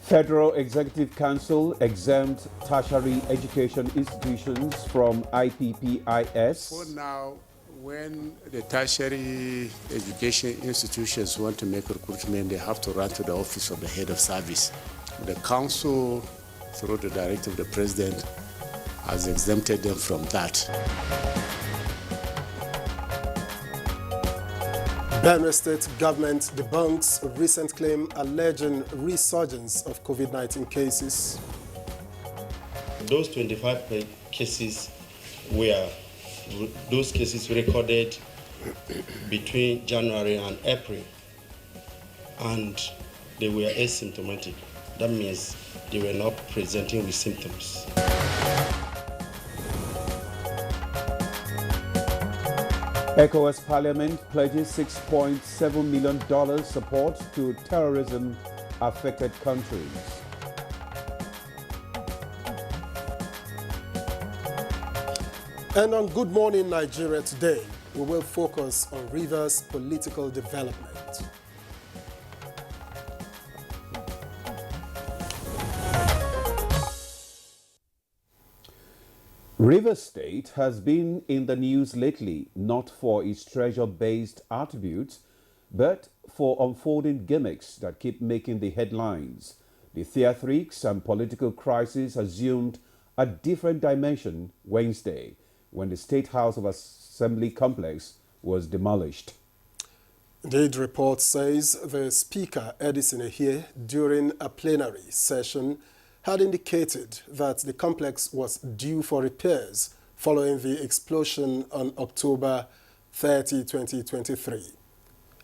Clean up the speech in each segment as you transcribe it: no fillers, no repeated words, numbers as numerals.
Federal Executive Council exempt tertiary education institutions from IPPIS. For now, when the tertiary education institutions want to make recruitment, they have to run to the office of the head of service. The council, through the directive of the president, has exempted them from that. Benue State government debunks recent claim alleging resurgence of COVID-19 cases. Those 25 cases were those cases recorded between January and April, and they were asymptomatic. That means they were not presenting with symptoms. ECOWAS Parliament pledges $6.7 million support to terrorism-affected countries. And on Good Morning Nigeria today, we will focus on Rivers' political development. Rivers State has been in the news lately, not for its treasure-based attributes, but for unfolding gimmicks that keep making the headlines. The theatrics and political crisis assumed a different dimension Wednesday, when the State House of Assembly complex was demolished. Indeed, report says the Speaker, Edison Ehie, during a plenary session, had indicated that the complex was due for repairs following the explosion on October 30, 2023.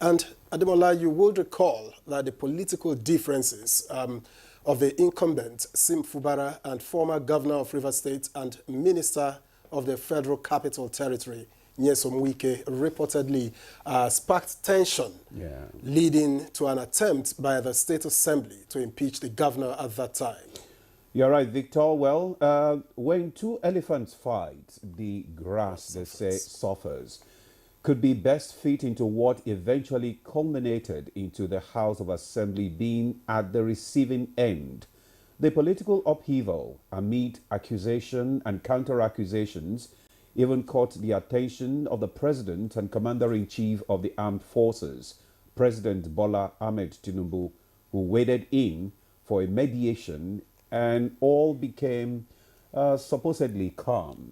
And Ademola, you would recall that the political differences of the incumbent Sim Fubara and former governor of Rivers State and minister of the Federal Capital Territory, Nyesom Wike, reportedly sparked tension, leading to an attempt by the State Assembly to impeach the governor at that time. You're right, Victor. Well, when two elephants fight, the grass, they say, suffers. Could be best fit into what eventually culminated into the House of Assembly being at the receiving end. The political upheaval amid accusation and counter-accusations even caught the attention of the President and Commander-in-Chief of the Armed Forces, President Bola Ahmed Tinubu, who waded in for a mediation, and all became supposedly calm.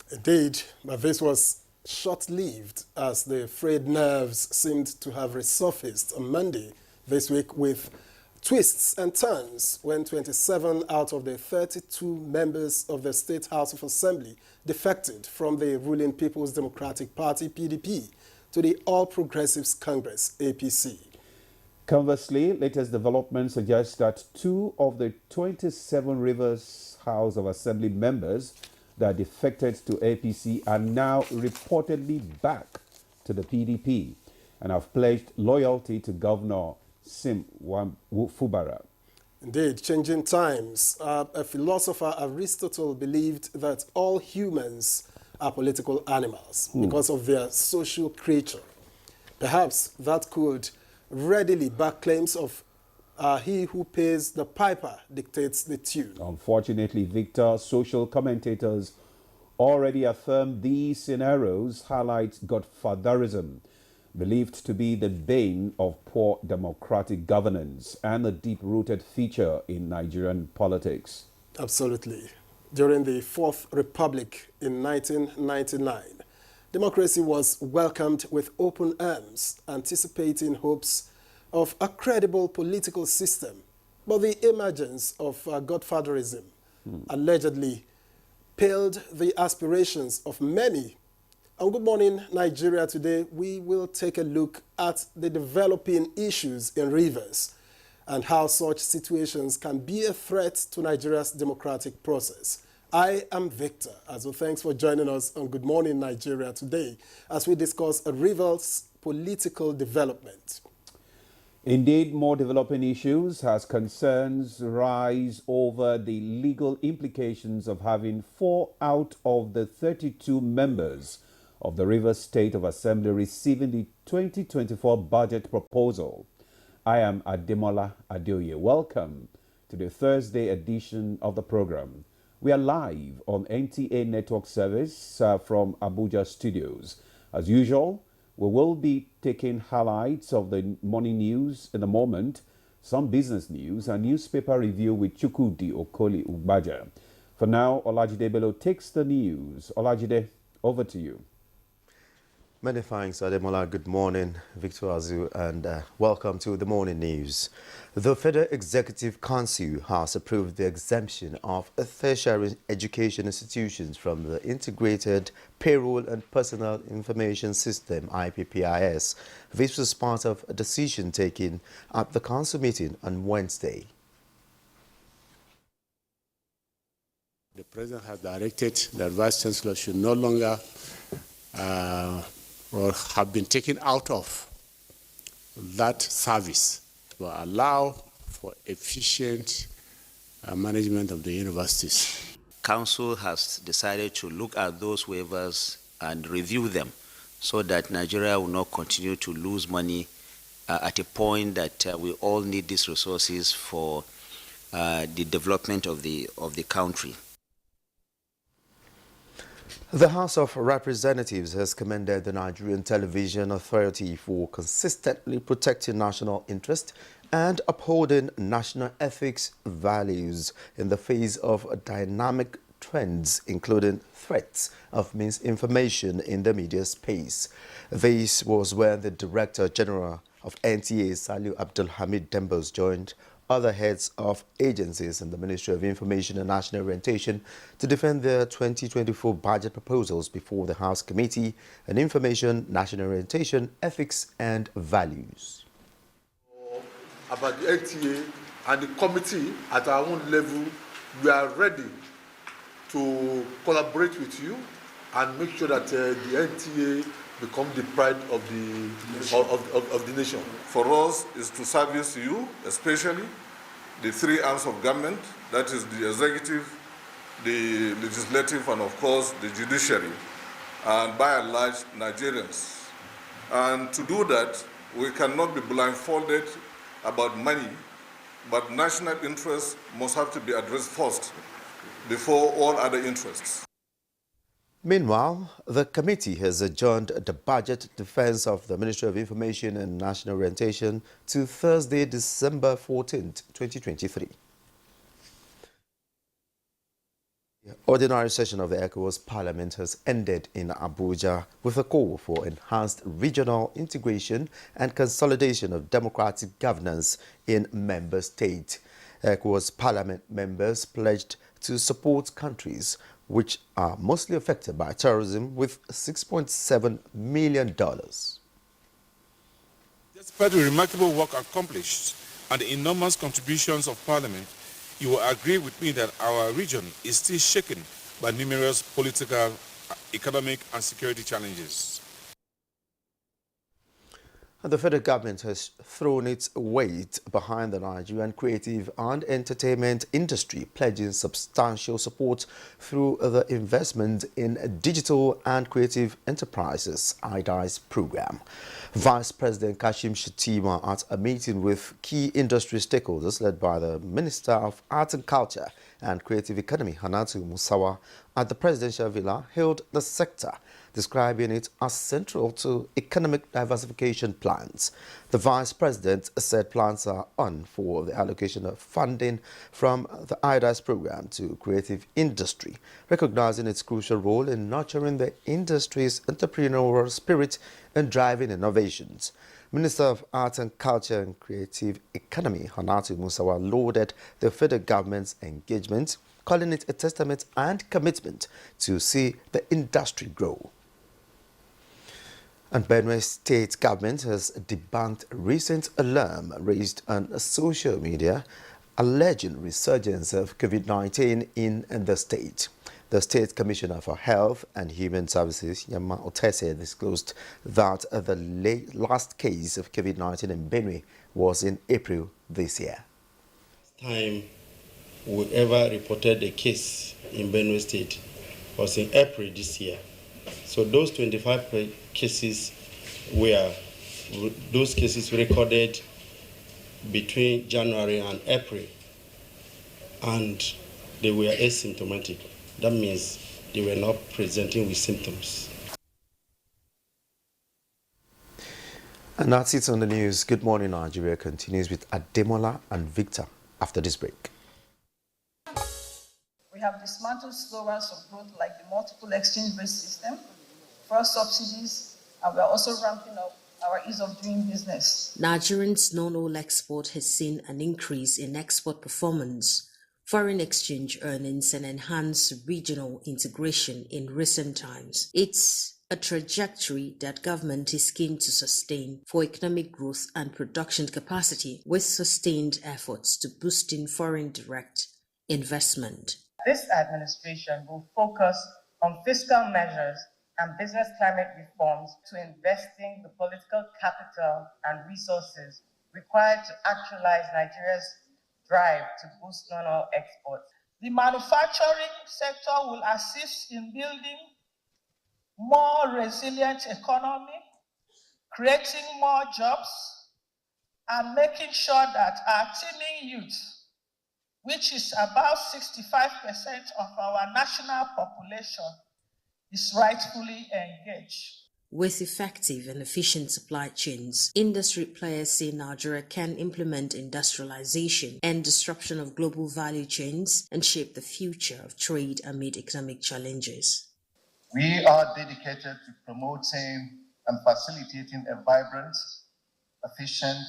Indeed, but this was short-lived as the frayed nerves seemed to have resurfaced on Monday this week with twists and turns when 27 out of the 32 members of the State House of Assembly defected from the ruling People's Democratic Party, PDP, to the All Progressives Congress, APC. Conversely, latest developments suggest that 2 of the 27 Rivers House of Assembly members that defected to APC are now reportedly back to the PDP and have pledged loyalty to Governor Sim Fubara. Indeed, changing times. A philosopher, Aristotle, believed that all humans are political animals because of their social creature. Perhaps that could readily back claims of he who pays the piper dictates the tune. Unfortunately, Victor, social commentators already affirm these scenarios highlight Godfatherism, believed to be the bane of poor democratic governance and a deep-rooted feature in Nigerian politics. Absolutely. During the Fourth Republic in 1999, democracy was welcomed with open arms, anticipating hopes of a credible political system. But the emergence of Godfatherism allegedly paled the aspirations of many. On Good Morning Nigeria today, we will take a look at the developing issues in Rivers and how such situations can be a threat to Nigeria's democratic process. I am Victor. Also, thanks for joining us on Good Morning Nigeria today as we discuss Rivers' political development. Indeed, more developing issues as concerns rise over the legal implications of having 4 out of the 32 members of the Rivers State of Assembly receiving the 2024 budget proposal. I am Ademola Adeoye. Welcome to the Thursday edition of the program. We are live on NTA network service from Abuja studios. As usual, we will be taking highlights of the morning news in a moment, some business news, and newspaper review with Chukwudi Okoli Ugbaja. For now, Olajide Bello takes the news. Olajide, over to you. Many thanks, Ademola. Good morning, Victor Azu, and welcome to the morning news. The Federal Executive Council has approved the exemption of tertiary education institutions from the Integrated Payroll and Personal Information System, IPPIS. This was part of a decision taken at the council meeting on Wednesday. The President has directed that Vice Chancellor should no longer or have been taken out of that service to allow for efficient management of the universities. Council has decided to look at those waivers and review them so that Nigeria will not continue to lose money at a point that we all need these resources for the development of the country. The House of Representatives has commended the Nigerian Television Authority for consistently protecting national interest and upholding national ethics values in the face of dynamic trends, including threats of misinformation in the media space. This was when the Director General of NTA, Saliu Abdulhamid Dembos, joined other heads of agencies in the Ministry of Information and National Orientation to defend their 2024 budget proposals before the House Committee on Information, National Orientation, Ethics and Values. About the NTA and the committee at our own level, we are ready to collaborate with you and make sure that the NTA become the pride of the nation. For us is to service you, especially the three arms of government, that is the executive, the legislative, and of course the judiciary, and by and large Nigerians. And to do that, we cannot be blindfolded about money, but national interests must have to be addressed first before all other interests. Meanwhile, the committee has adjourned the budget defense of the Ministry of Information and National Orientation to Thursday, December 14, 2023. The ordinary session of the ECOWAS Parliament has ended in Abuja with a call for enhanced regional integration and consolidation of democratic governance in member states. ECOWAS Parliament members pledged to support countries which are mostly affected by terrorism with $6.7 million. Despite the remarkable work accomplished and the enormous contributions of Parliament, you will agree with me that our region is still shaken by numerous political, economic and security challenges. The federal government has thrown its weight behind the Nigerian creative and entertainment industry, pledging substantial support through the investment in digital and creative enterprises (IDIS) program. Vice President Kashim Shettima, at a meeting with key industry stakeholders led by the Minister of Art and Culture and Creative Economy, Hannatu Musawa, at the Presidential Villa, hailed the sector, describing it as central to economic diversification plans. The Vice President said plans are on for the allocation of funding from the IDIS program to creative industry, recognizing its crucial role in nurturing the industry's entrepreneurial spirit and driving innovations. Minister of Art and Culture and Creative Economy, Hannatu Musawa, lauded the federal government's engagement, calling it a testament and commitment to see the industry grow. And Benue State government has debunked recent alarm raised on social media alleging resurgence of COVID-19 in the state. The State Commissioner for Health and Human Services, Yama Otese, disclosed that the last case of COVID-19 in Benue was in April this year. Time we ever reported a case in Benue State was in April this year. So those 25 cases were those cases recorded between January and April and they were asymptomatic. That means they were not presenting with symptoms. And that's it on the news. Good Morning Nigeria continues with Ademola and Victor after this break. We have dismantled slogans of growth like the multiple exchange-based system, first subsidies, and we are also ramping up our ease of doing business. Nigerians' non-oil export has seen an increase in export performance, foreign exchange earnings, and enhanced regional integration in recent times. It's a trajectory that government is keen to sustain for economic growth and production capacity, with sustained efforts to boosting foreign direct investment. This administration will focus on fiscal measures and business climate reforms to investing the political capital and resources required to actualize Nigeria's drive to boost non-oil exports. The manufacturing sector will assist in building more resilient economy, creating more jobs, and making sure that our teeming youth, which is about 65% of our national population, is rightfully engaged. With effective and efficient supply chains, industry players say Nigeria can implement industrialization and disruption of global value chains and shape the future of trade amid economic challenges. We are dedicated to promoting and facilitating a vibrant, efficient,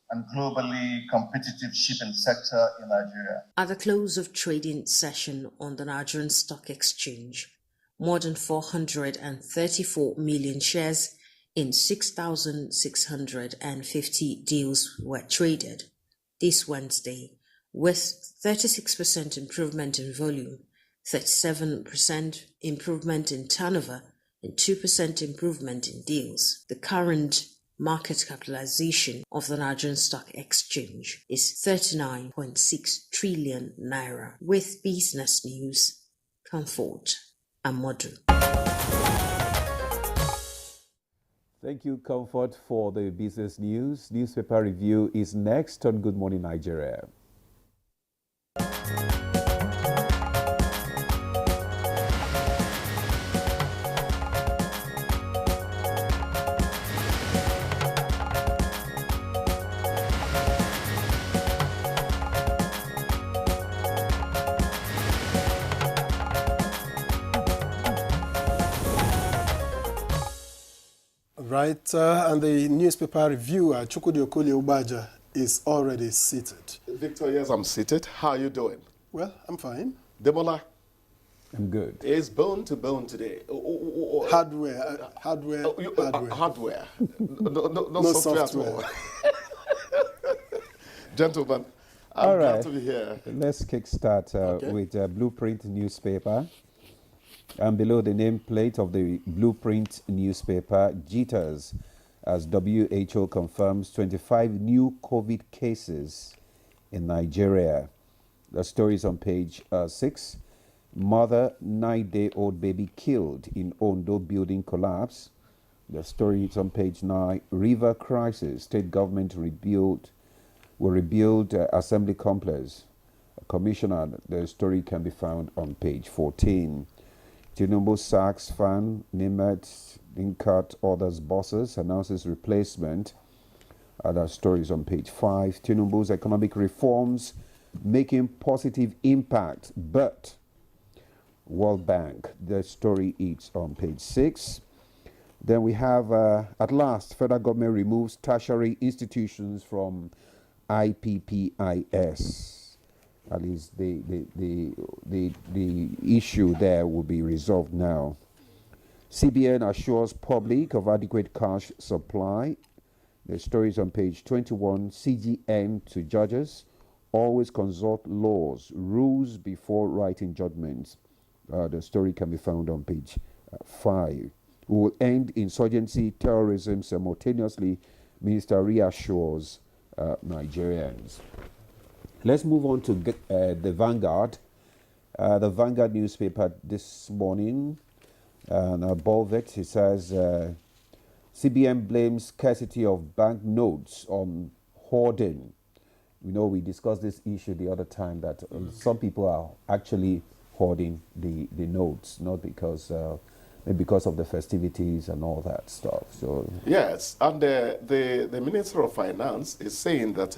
and globally competitive shipping sector in Nigeria. At the close of trading session on the Nigerian Stock Exchange, more than 434 million shares in 6,650 deals were traded this Wednesday, with 36% improvement in volume, 37% improvement in turnover, and 2% improvement in deals. The current market capitalization of the Nigerian Stock Exchange is 39.6 trillion naira. With business news, Comfort Amodu. Thank you, Comfort, for the business news. Newspaper review is next on Good Morning Nigeria. Right, and the newspaper reviewer, Chukwudi Ubaja, is already seated. Victor, yes, I'm seated. How are you doing? Well, I'm fine. Demola? I'm good. It's bone to bone today. Hardware. Hardware. No software at all. Gentlemen, I'm glad to be here. Let's kickstart with Blueprint newspaper. And below the nameplate of the Blueprint newspaper, jitters as WHO confirms 25 new COVID cases in Nigeria. The story is on page 6. Mother, 9-day-old baby killed in Ondo building collapse. The story is on page 9. River crisis. State government will rebuild assembly complex. Commissioner, the story can be found on page 14. Tinubu sacks fan, Nimet, Incat, others bosses, announces replacement. Other stories on page 5. Tinubu's economic reforms making positive impact, but World Bank, the story is on page 6. Then we have, at last, federal government removes tertiary institutions from IPPIS. At least the issue there will be resolved now. CBN assures public of adequate cash supply. The story is on page 21. CGN to judges. Always consult laws, rules before writing judgments. The story can be found on page 5. We will end insurgency, terrorism simultaneously. Minister reassures Nigerians. Let's move on to the Vanguard. The Vanguard newspaper this morning, and above it, it says, CBN blames scarcity of bank notes on hoarding. we discussed this issue the other time that some people are actually hoarding the notes, not because maybe because of the festivities and all that stuff. So yes, and the Minister of Finance is saying that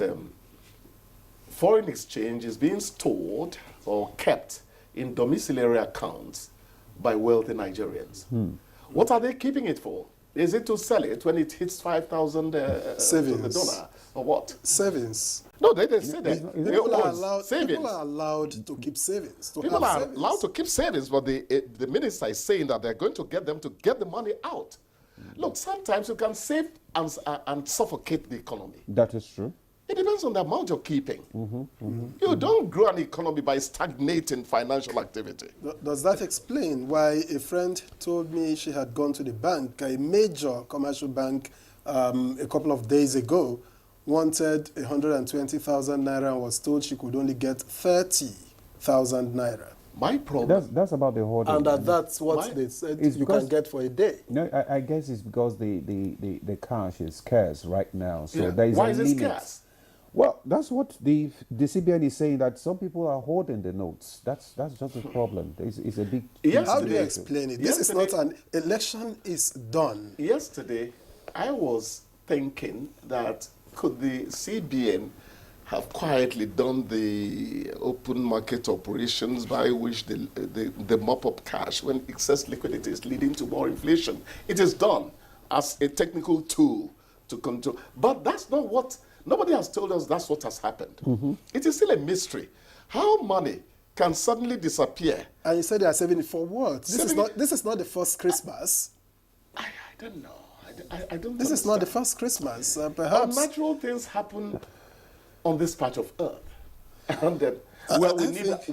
foreign exchange is being stored or kept in domiciliary accounts by wealthy Nigerians. What are they keeping it for? Is it to sell it when it hits 5,000 to the dollar, or what? Savings. No, they say that. People are allowed to keep savings. People are allowed to keep savings, but the minister is saying that they're going to get them to get the money out. Look, sometimes you can save and suffocate the economy. that is true. It depends on the amount you're keeping. You don't grow an economy by stagnating financial activity. Does that explain why a friend told me she had gone to the bank, a major commercial bank, a couple of days ago, wanted 120,000 naira and was told she could only get 30,000 naira. My problem. That's about the hoarding. And that's what they said you can get for a day. No, I guess it's because the cash is scarce right now. So there is Why a is it limit. scarce? Well, that's what the CBN is saying, that some people are hoarding the notes. That's just a problem. It's a big... How do you explain it? This is not an election is done. Yesterday, I was thinking that could the CBN have quietly done the open market operations by which the mop up cash when excess liquidity is leading to more inflation. It is done as a technical tool to control. But that's not what... Nobody has told us that's what has happened. It is still a mystery. How money can suddenly disappear. And you said they are saving it for what? This is not the first Christmas. I don't know. I don't This is not the first Christmas. Perhaps. Unnatural things happen on this part of Earth. And then, well, we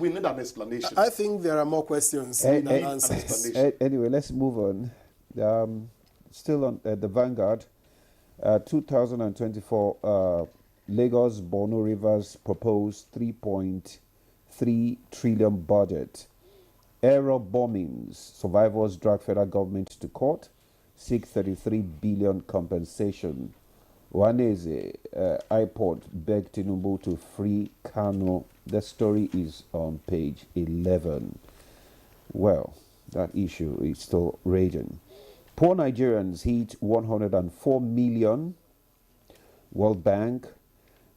need an explanation. I think there are more questions than answers. Anyway, let's move on. Still on the Vanguard. 2024 Lagos Borno Rivers proposed 3.3 trillion budget. Error bombings. Survivors drag federal government to court. Seek 33 billion compensation. Waneze iPod begged Tinubu to free Kano. The story is on page 11. Well, that issue is still raging. Poor Nigerians hit 104 million. World Bank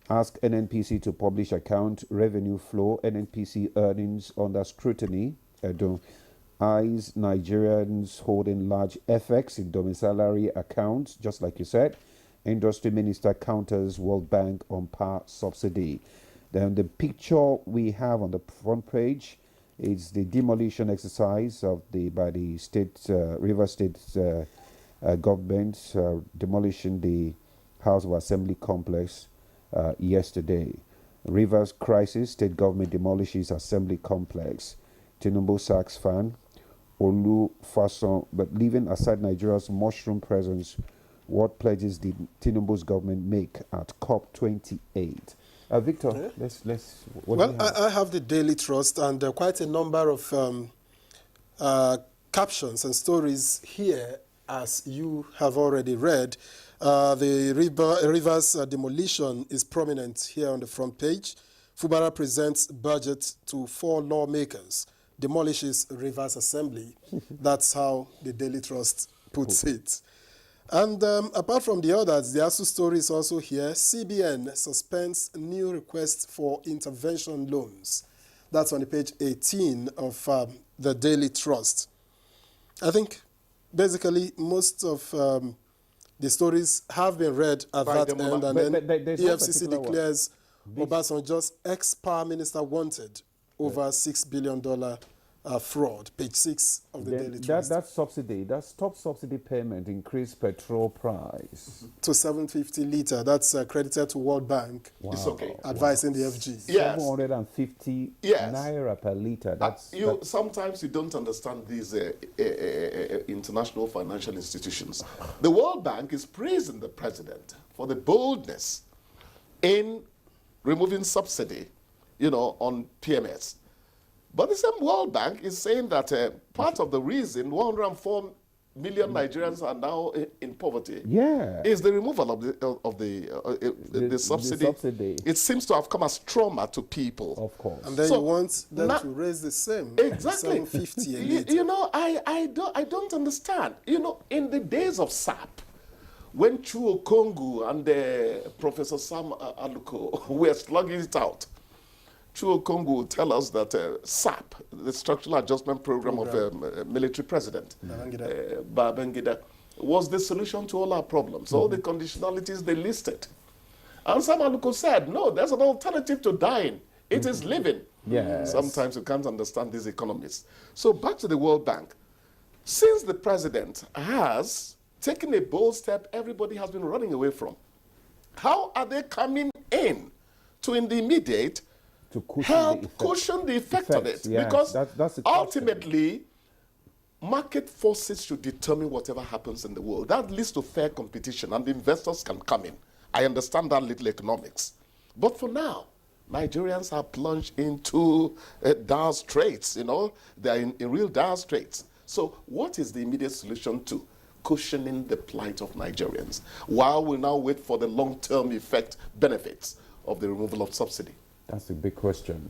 asked NNPC to publish account revenue flow. NNPC earnings under scrutiny. Eyes Nigerians holding large FX in domiciliary accounts, just like you said. Industry Minister counters World Bank on power subsidy. Then the picture we have on the front page is the demolition exercise by the state River State government demolishing the House of Assembly complex yesterday. Rivers crisis, state government demolishes Assembly complex. Tinubu sacks fan. Olu Fason, but leaving aside Nigeria's mushroom presence, what pledges did Tinubu's government make at COP28? Victor, let's. Well, I have the Daily Trust and quite a number of captions and stories here, as you have already read. The Rivers demolition is prominent here on the front page. Fubara presents budget to 4 lawmakers, demolishes Rivers Assembly. That's how the Daily Trust puts it. And apart from the others, the ASU story is also here. CBN suspends new request for intervention loans. That's on the page 18 of the Daily Trust. I think basically most of the stories have been read at that end, and then EFCC declares Obasanjo's ex-power minister wanted over $6 billion fraud. Page 6 of the Daily Trust. That subsidy, that stop subsidy payment increased petrol price to $7.50 litre. That's credited to World Bank. Wow. It's okay. Advising the FG. Yes. 750 naira per litre. Sometimes you don't understand these international financial institutions. The World Bank is praising the president for the boldness in removing subsidy, on PMS. But the same World Bank is saying that part of the reason 104 million Nigerians are now in poverty. Yeah. Is the removal of the subsidy. subsidy. It seems to have come as trauma to people. Of course. And then you want them to raise the same. Exactly. 750 you know, I don't understand. You know, in the days of SAP, when Chuo Kongu and Professor Sam Aluko were slugging it out, Chuo Kongu will tell us that SAP, the Structural Adjustment Program of military president, Babangida, was the solution to all our problems, all the conditionalities they listed. And Sam Aluko said, no, there's an alternative to dying. It is living. Yes. Sometimes you can't understand these economists. So back to the World Bank. Since the president has taken a bold step everybody has been running away from, how are they coming in to, in the immediate, to cushion the effect of it? Yes, because that's ultimately, market forces should determine whatever happens in the world. That leads to fair competition, and the investors can come in. I understand that little economics. But for now, Nigerians are plunged into dire straits, you know. They're in real dire straits. So what is the immediate solution to cushioning the plight of Nigerians while we now wait for the long-term effect benefits of the removal of subsidy? That's a big question.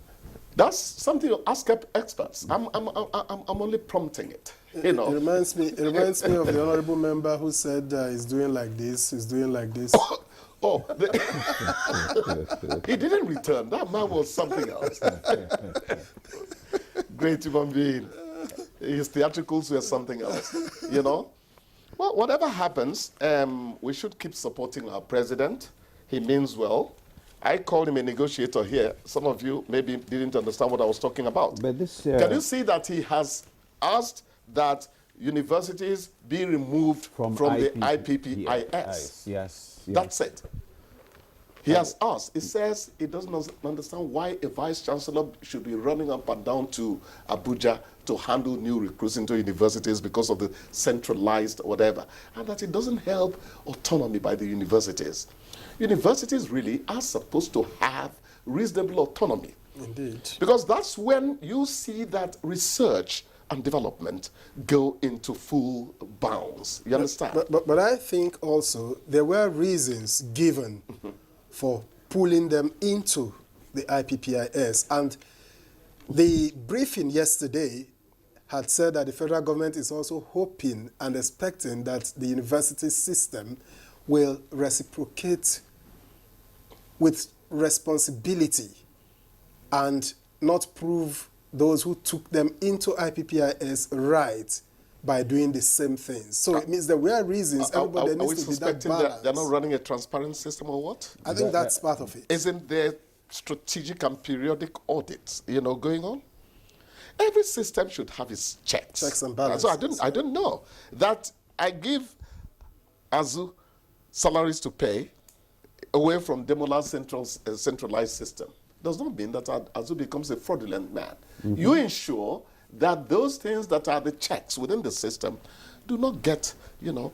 That's something you ask experts. I'm only prompting it. You know. It reminds me of the honorable member who said he's doing like this, he's doing like this. He didn't return. That man was something else. Great human being. His theatricals were something else, you know. Well, whatever happens, we should keep supporting our president. He means well. I called him a negotiator here. Some of you maybe didn't understand what I was talking about. But this, can you see that he has asked that universities be removed from the IPPIS? Yes. That's it. He has asked. He says he doesn't understand why a vice chancellor should be running up and down to Abuja to handle new recruits into universities because of the centralized whatever, and that it doesn't help autonomy by the universities. Universities really are supposed to have reasonable autonomy. Indeed. Because that's when you see that research and development go into full bounds. You understand? But I think also there were reasons given for pulling them into the IPPIS. And the briefing yesterday had said that the federal government is also hoping and expecting that the university system will reciprocate with responsibility and not prove those who took them into IPPIS right by doing the same things. So it means there were reasons. Everybody needs to be that balanced. They're not running a transparent system or what? I think that's part of it. Isn't there strategic and periodic audits, you know, going on? Every system should have its checks. Checks and balances. So I don't know that I give ASU salaries to pay away from demolition centralized system. Does not mean that ASU becomes a fraudulent man. Mm-hmm. You ensure that those things that are the checks within the system do not get, you know,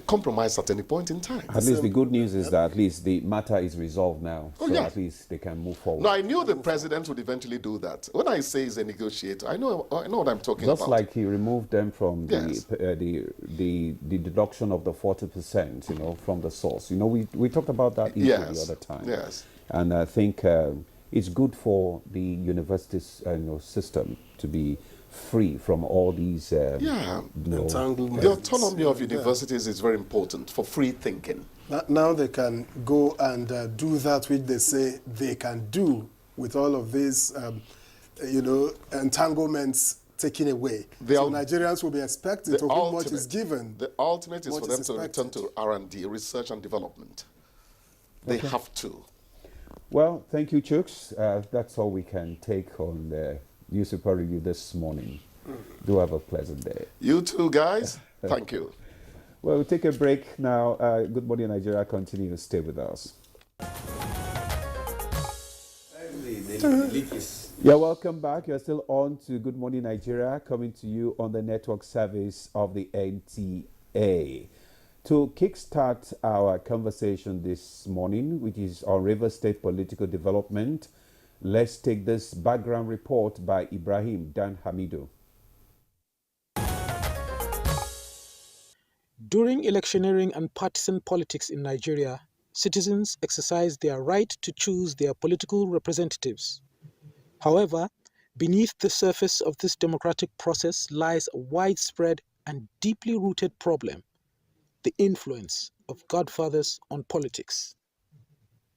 compromised at any point in time. At least the good news is that at least the matter is resolved now. So at least they can move forward. No, I knew the president would eventually do that. When I say he's a negotiator, I know what I'm talking about. Just like he removed them from the deduction of the 40%, you know, from the source. You know, we talked about that issue the other time. Yes. And I think it's good for the universities system to be free from all these entanglements. The autonomy of universities is very important for free thinking. Now they can go and do that which they say they can do with all of these, entanglements taken away. So Nigerians will be expected to whom much is given. The ultimate is for them to return to R&D, research and development. They have to. Well, thank you, Chooks. That's all we can take on the newspaper review this morning. Do have a pleasant day. You too, guys. Thank you. Well, we'll take a break now. Good Morning Nigeria. Continue to stay with us. Yeah, welcome back. You're still on to Good Morning Nigeria, coming to you on the network service of the NTA. To kickstart our conversation this morning, which is on River State political development, let's take this background report by Ibrahim Dan Hamido. During electioneering and partisan politics in Nigeria, citizens exercise their right to choose their political representatives. However, beneath the surface of this democratic process lies a widespread and deeply rooted problem: the influence of godfathers on politics.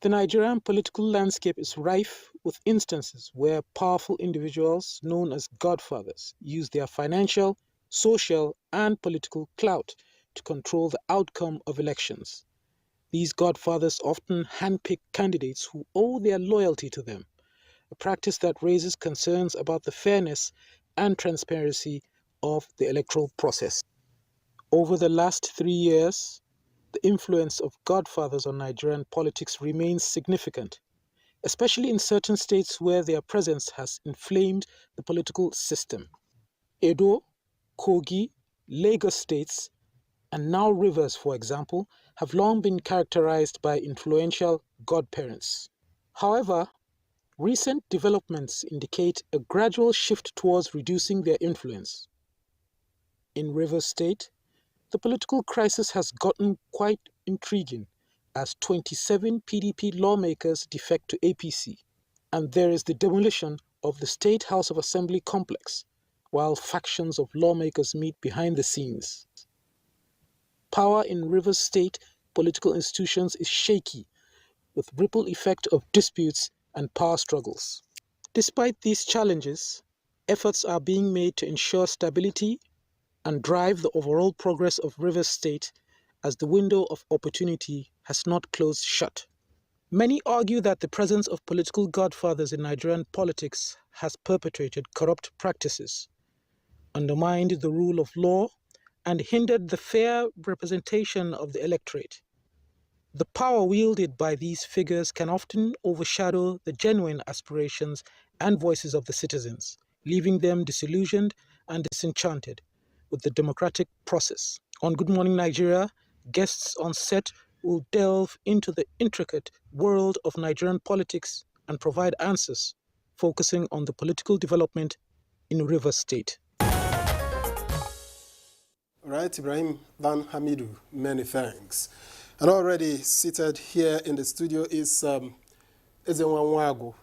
The Nigerian political landscape is rife with instances where powerful individuals known as godfathers use their financial, social, and political clout to control the outcome of elections. These godfathers often handpick candidates who owe their loyalty to them, a practice that raises concerns about the fairness and transparency of the electoral process. Over the last 3 years, the influence of godfathers on Nigerian politics remains significant, especially in certain states where their presence has inflamed the political system. Edo, Kogi, Lagos states, and now Rivers, for example, have long been characterized by influential godparents. However, recent developments indicate a gradual shift towards reducing their influence. In Rivers State, the political crisis has gotten quite intriguing as 27 PDP lawmakers defect to APC, and there is the demolition of the State House of Assembly complex, while factions of lawmakers meet behind the scenes. Power in Rivers State political institutions is shaky, with ripple effect of disputes and power struggles. Despite these challenges, efforts are being made to ensure stability and drive the overall progress of Rivers State, as the window of opportunity has not closed shut. Many argue that the presence of political godfathers in Nigerian politics has perpetrated corrupt practices, undermined the rule of law, and hindered the fair representation of the electorate. The power wielded by these figures can often overshadow the genuine aspirations and voices of the citizens, leaving them disillusioned and disenchanted with the democratic process. On Good Morning Nigeria, guests on set will delve into the intricate world of Nigerian politics and provide answers, focusing on the political development in Rivers State. All right, Ibrahim Van Hamidu, many thanks. And already seated here in the studio is Ezenwa Nwagu,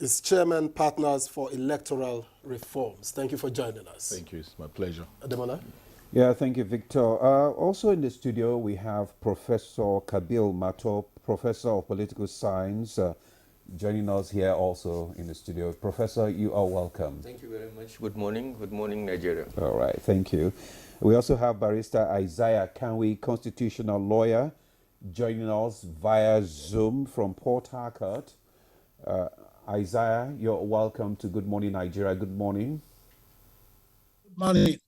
is Chairman Partners for Electoral Reforms. Thank you for joining us. Thank you, it's my pleasure. Ademola? Yeah, thank you, Victor. Also in the studio, we have Professor Kabil Mato, Professor of Political Science, joining us here also in the studio. Professor, you are welcome. Thank you very much. Good morning, Nigeria. All right, thank you. We also have Barrister Isaiah Kanwi, constitutional lawyer, joining us via Zoom from Port Harcourt. Isaiah, you're welcome to Good Morning Nigeria. Good morning. Good morning. Thank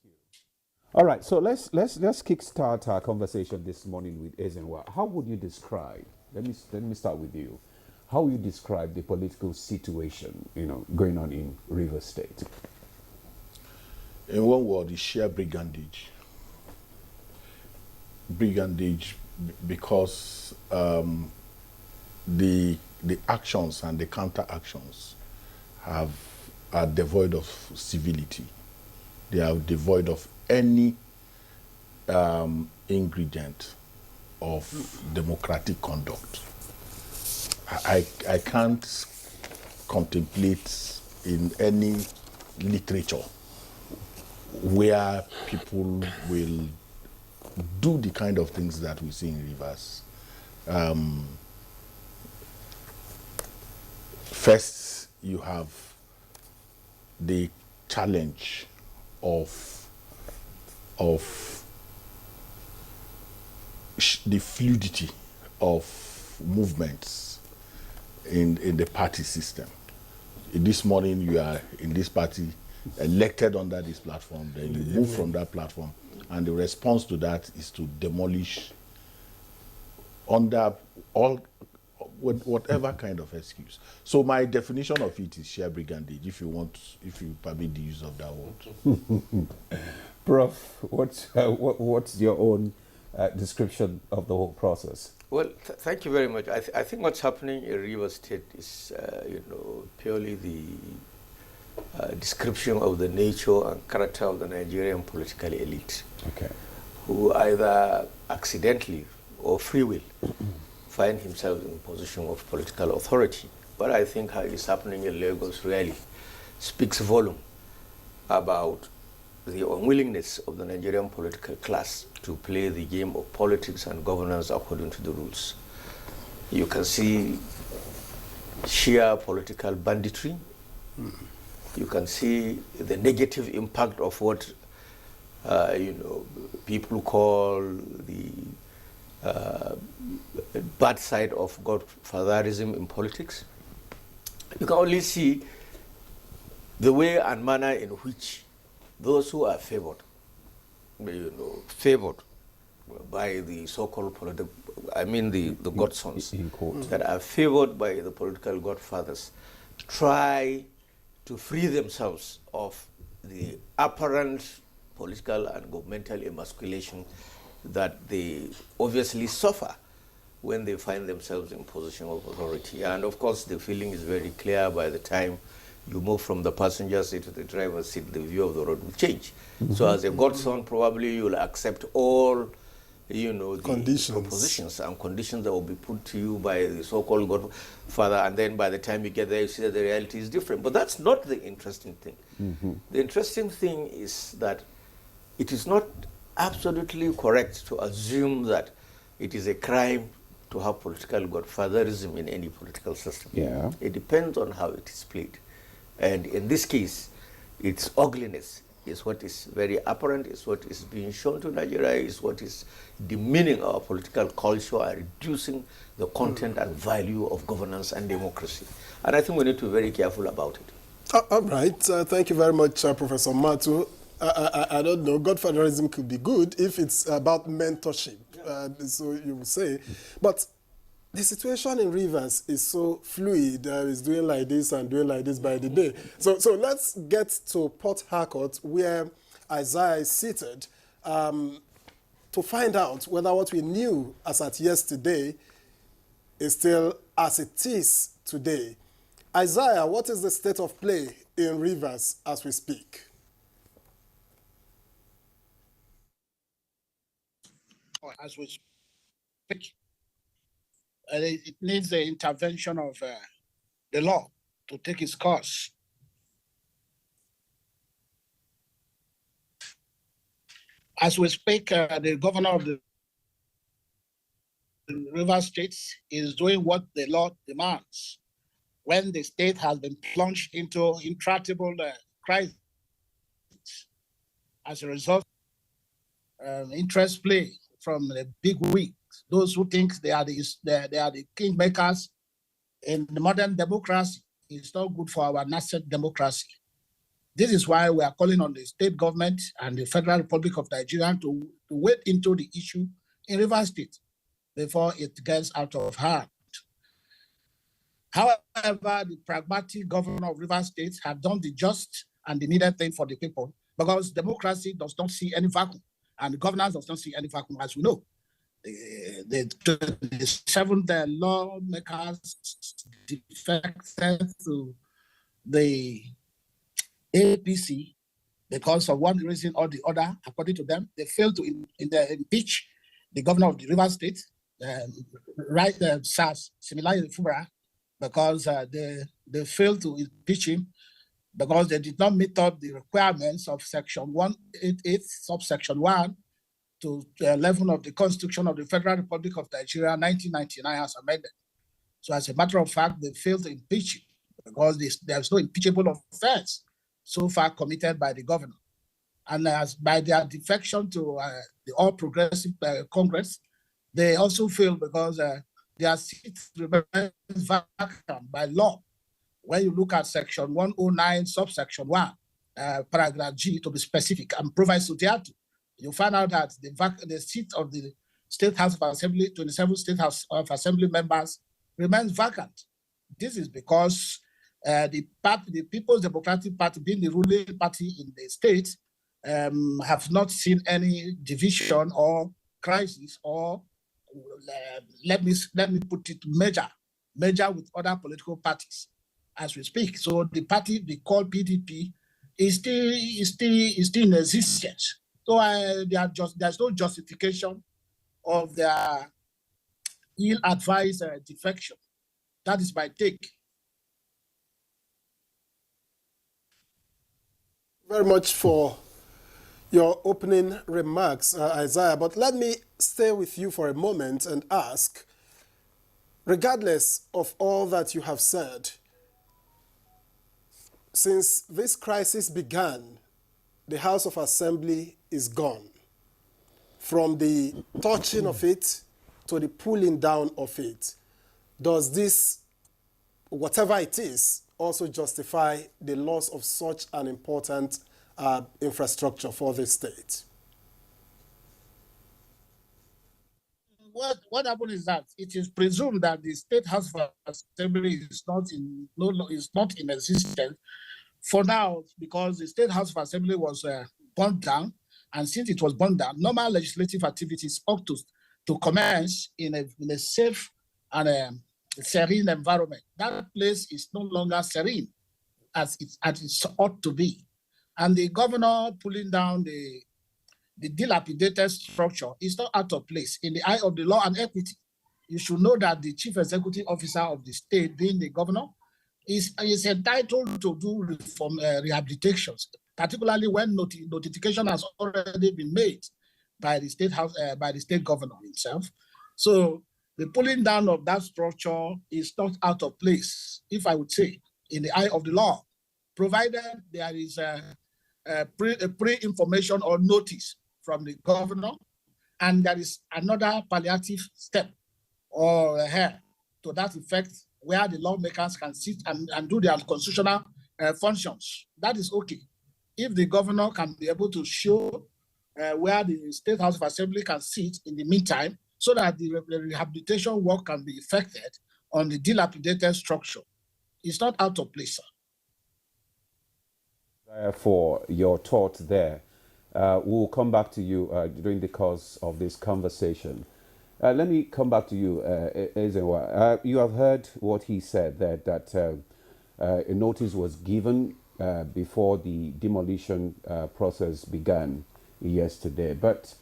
you. All right, so let's kickstart our conversation this morning with Ezenwa. How would you describe? Let me start with you. How would you describe the political situation, going on in Rivers State? In one word, it's sheer brigandage. Brigandage because the actions and the counter actions are devoid of civility. They are devoid of any ingredient of democratic conduct. I can't contemplate in any literature where people will do the kind of things that we see in Rivers. First, you have the challenge of the fluidity of movements in the party system. This morning, you are in this party, elected under this platform, then you move from that platform, and the response to that is to demolish under whatever kind of excuse. So my definition of it is sheer brigandage, if you permit the use of that word. Prof, what's your own description of the whole process? Well, thank you very much. I think what's happening in Rivers State is, purely the description of the nature and character of the Nigerian political elite, okay, who either accidentally or free will find himself in a position of political authority. But I think how it is happening in Lagos really speaks volume about the unwillingness of the Nigerian political class to play the game of politics and governance according to the rules. You can see sheer political banditry. You can see the negative impact of what people call the bad side of Godfatherism in politics. You can only see the way and manner in which those who are favored by the so-called political, I mean the godsons that are favored by the political godfathers, try to free themselves of the apparent political and governmental emasculation that they obviously suffer when they find themselves in position of authority. And of course, the feeling is very clear by the time you move from the passenger seat to the driver's seat, the view of the road will change. So as a godson, probably you'll accept all, the propositions and conditions that will be put to you by the so-called godfather, and then by the time you get there, you see that the reality is different. But that's not the interesting thing. The interesting thing is that it is not absolutely correct to assume that it is a crime to have political godfatherism in any political system. Yeah. It depends on how it is played. And in this case, its ugliness is what is very apparent, is what is being shown to Nigeria, is what is demeaning our political culture and reducing the content and value of governance and democracy. And I think we need to be very careful about it. All right. Thank you very much, Professor Matu. I don't know. Godfatherism could be good if it's about mentorship, so you would say. But the situation in Rivers is so fluid. It's doing like this and doing like this by the day. So let's get to Port Harcourt, where Isaiah is seated, to find out whether what we knew as at yesterday is still as it is today. Isaiah, what is the state of play in Rivers as we speak? As we speak, it needs the intervention of the law to take its course. As we speak, the governor of the Rivers State is doing what the law demands when the state has been plunged into intractable crisis as a result of interest play from the big wigs, those who think they are the kingmakers in the modern democracy. It's not good for our nascent democracy. This is why we are calling on the state government and the Federal Republic of Nigeria to wade into the issue in Rivers State before it gets out of hand. However, the pragmatic governor of Rivers State has done the just and the needed thing for the people, because democracy does not see any vacuum, and the governance does not see any vacuum, as we know. The 27th lawmakers defected to the APC because of one reason or the other. According to them, they failed to impeach the governor of the Rivers State, SARS, similarly Fubara, because they failed to impeach him because they did not meet up the requirements of Section 188, subsection 1 to 11 of the Constitution of the Federal Republic of Nigeria, 1999, as amended. So as a matter of fact, they failed to impeach him because there's no impeachable offense so far committed by the governor. And as by their defection to the All Progressive Congress, they also failed because their seats remain vacant by law. When you look at Section 109, subsection 1, paragraph G, to be specific, and proviso diato, you find out that the seat of the State House of Assembly, 27 State House of Assembly members, remains vacant. This is because the People's Democratic Party, being the ruling party in the state, have not seen any division or crisis, or let me put it, merger with other political parties. as we speak. So the party they call PDP is still in existence. So there's no justification of their ill-advised defection. That is my take. Very much for your opening remarks, Isaiah. But let me stay with you for a moment and ask, regardless of all that you have said, since this crisis began, the House of Assembly is gone. From the touching of it to the pulling down of it, does this, whatever it is, also justify the loss of such an important infrastructure for the state? What happened is that it is presumed that the State House of Assembly is not in existence for now, because the State House of Assembly was burned down, and since it was burned down, normal legislative activities ought to commence in a safe and serene environment. That place is no longer serene as it ought to be, and the governor pulling down the dilapidated structure is not out of place in the eye of the law and equity. You should know that the chief executive officer of the state, being the governor, is entitled to do rehabilitations, particularly when notification has already been made by the state house, by the state governor himself. So the pulling down of that structure is not out of place, if I would say, in the eye of the law, provided there is a pre-information or notice from the governor, and there is another palliative step or to that effect, where the lawmakers can sit and do their constitutional functions. That is okay. If the governor can be able to show where the State House of Assembly can sit in the meantime, so that the rehabilitation work can be effected on the dilapidated structure, it's not out of place, sir. For your thought there. We'll come back to you during the course of this conversation. Let me come back to you, Ezenwa. You have heard what he said, that a notice was given before the demolition process began yesterday. But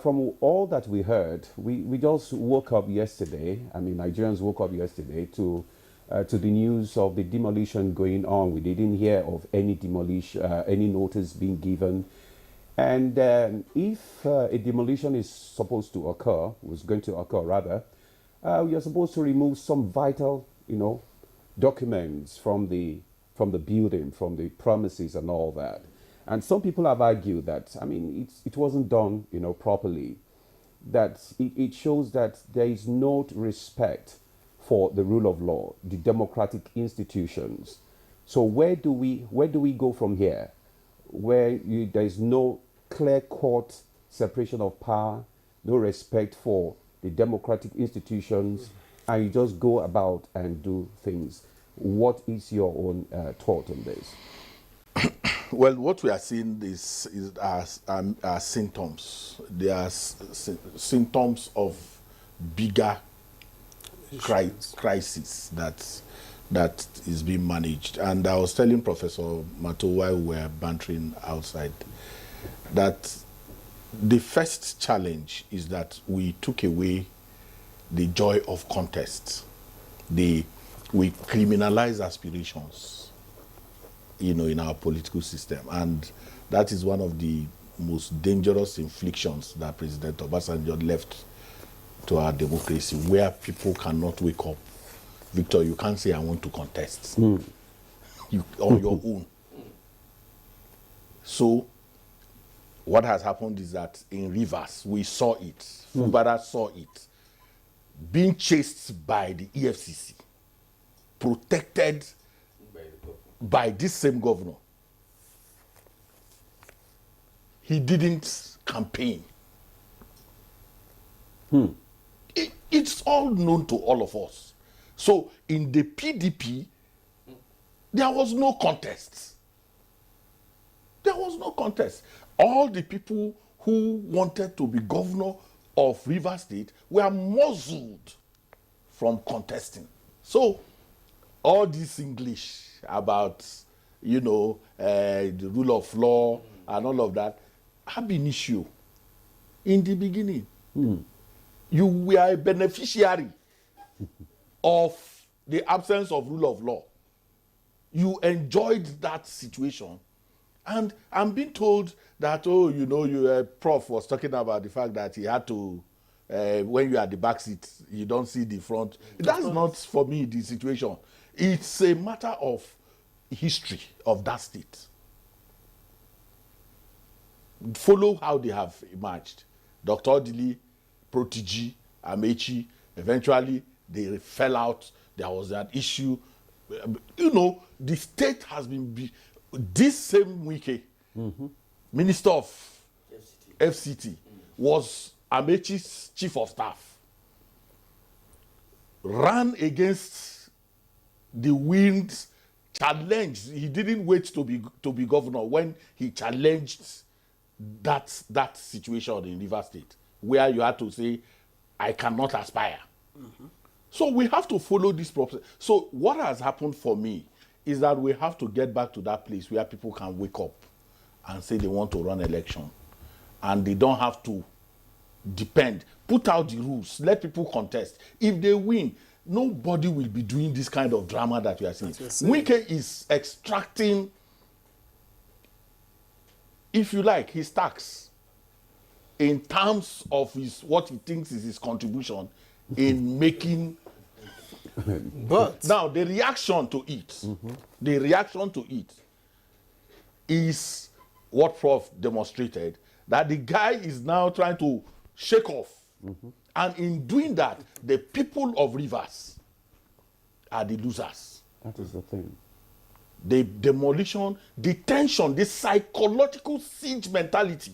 from all that we heard, we just woke up yesterday. I mean, Nigerians woke up yesterday to the news of the demolition going on. We didn't hear of any demolition, any notice being given. And if a demolition is supposed to occur, was going to occur rather, you're supposed to remove some vital, documents from the building, from the premises and all that. And some people have argued that, I mean, it wasn't done, properly. That it shows that there is no respect for the rule of law, the democratic institutions. So where do we go from here? Where there is no clear-cut separation of power, no respect for the democratic institutions, and you just go about and do things. What is your own thought on this? Well, what we are seeing is are symptoms. They are symptoms of bigger crisis that is being managed. And I was telling Professor Mato while we were bantering outside that the first challenge is that we took away the joy of contest. We criminalize aspirations, in our political system. And that is one of the most dangerous inflictions that President Obasanjo left to our democracy, where people cannot wake up. Victor, you can't say, I want to contest. On your own. So, what has happened is that in Rivers, we saw it. Fubara saw it. Being chased by the EFCC, protected by this same governor. He didn't campaign. It's all known to all of us. So in the PDP, there was no contest. There was no contest. All the people who wanted to be governor of Rivers State were muzzled from contesting. So all this English about, the rule of law and all of that have been issue in the beginning. You were a beneficiary of the absence of rule of law. You enjoyed that situation. And I'm being told that, Prof was talking about the fact that he had to, when you are at the back seat, you don't see the front. That's not, for me, the situation. It's a matter of history of that state. Follow how they have emerged. Dr. Odili, Protigi, Amechi, eventually they fell out. There was an issue. The state has been... This same Wike, Minister of FCT, was Amechi's chief of staff. Ran against the winds, challenged. He didn't wait to be governor when he challenged that situation in Rivers State, where you had to say, I cannot aspire. So we have to follow this process. So what has happened for me is that we have to get back to that place where people can wake up and say they want to run election. And they don't have to depend. Put out the rules. Let people contest. If they win, nobody will be doing this kind of drama that you are seeing. Wike is extracting, if you like, his tax in terms of what he thinks is his contribution in making. But now the reaction to it, is what Prof demonstrated, that the guy is now trying to shake off. And in doing that, the people of Rivers are the losers. That is the thing. The demolition, the tension, the psychological siege mentality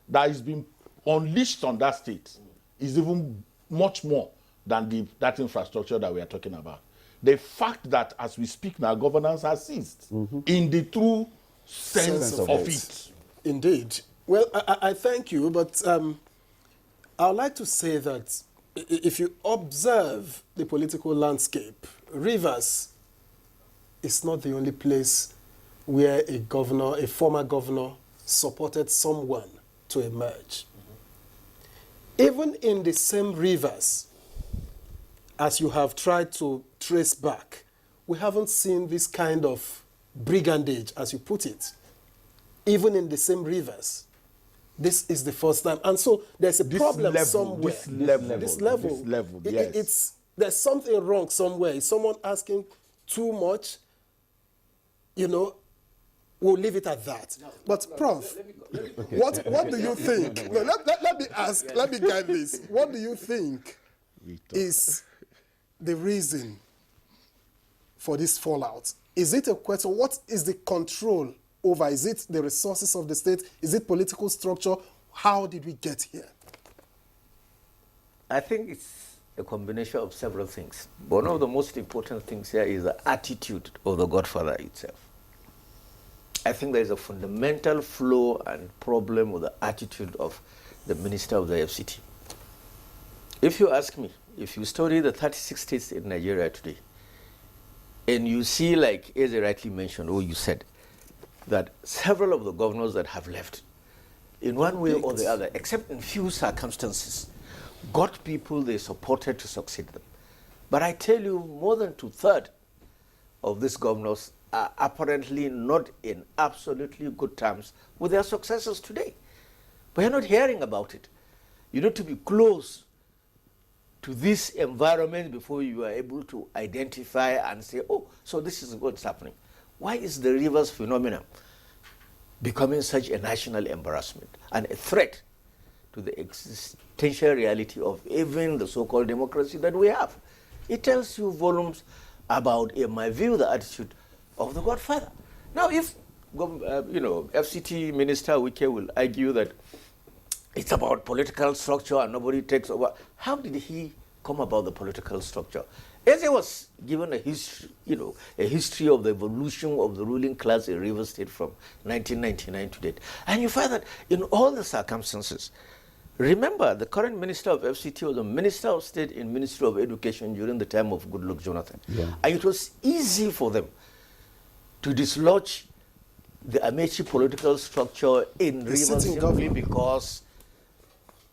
that has been unleashed on that state is even much more than that infrastructure that we are talking about. The fact that as we speak now, governance has ceased in the true sense of it. Indeed. Well, I thank you, but I would like to say that if you observe the political landscape, Rivers is not the only place where a former governor, supported someone to emerge. Even in the same Rivers, as you have tried to trace back, we haven't seen this kind of brigandage, as you put it, even in the same Rivers. This is the first time. And so there's a problem somewhere. This level, yes. There's something wrong somewhere. Is someone asking too much? We'll leave it at that. No, but Prof, what do you think? No, let me ask, let me guide this. What do you think is the reason for this fallout? Is it a question, what is the control over? Is it the resources of the state? Is it political structure? How did we get here? I think it's a combination of several things. One of the most important things here is the attitude of the Godfather itself. I think there is a fundamental flaw and problem with the attitude of the Minister of the FCT. If you ask me, if you study the 36 states in Nigeria today, and you see, like Eze rightly mentioned, or you said, that several of the governors that have left, in one way or the other, except in few circumstances, got people they supported to succeed them. But I tell you, more than 2/3 of these governors are apparently not in absolutely good terms with their successors today. But you're not hearing about it. You need to be close to this environment before you are able to identify and say, oh, so this is what's happening. Why is the Rivers phenomenon becoming such a national embarrassment and a threat to the existential reality of even the so-called democracy that we have? It tells you volumes about, in my view, the attitude of the Godfather. Now, if FCT Minister Wike will argue that it's about political structure and nobody takes over, how did he come about the political structure? As he was given a history of the evolution of the ruling class in Rivers State from 1999 to date, and you find that in all the circumstances, Remember, the current Minister of FCT was a Minister of State in Ministry of Education during the time of Goodluck Jonathan. Yeah. And it was easy for them to dislodge the Amechi political structure in Rivers simply because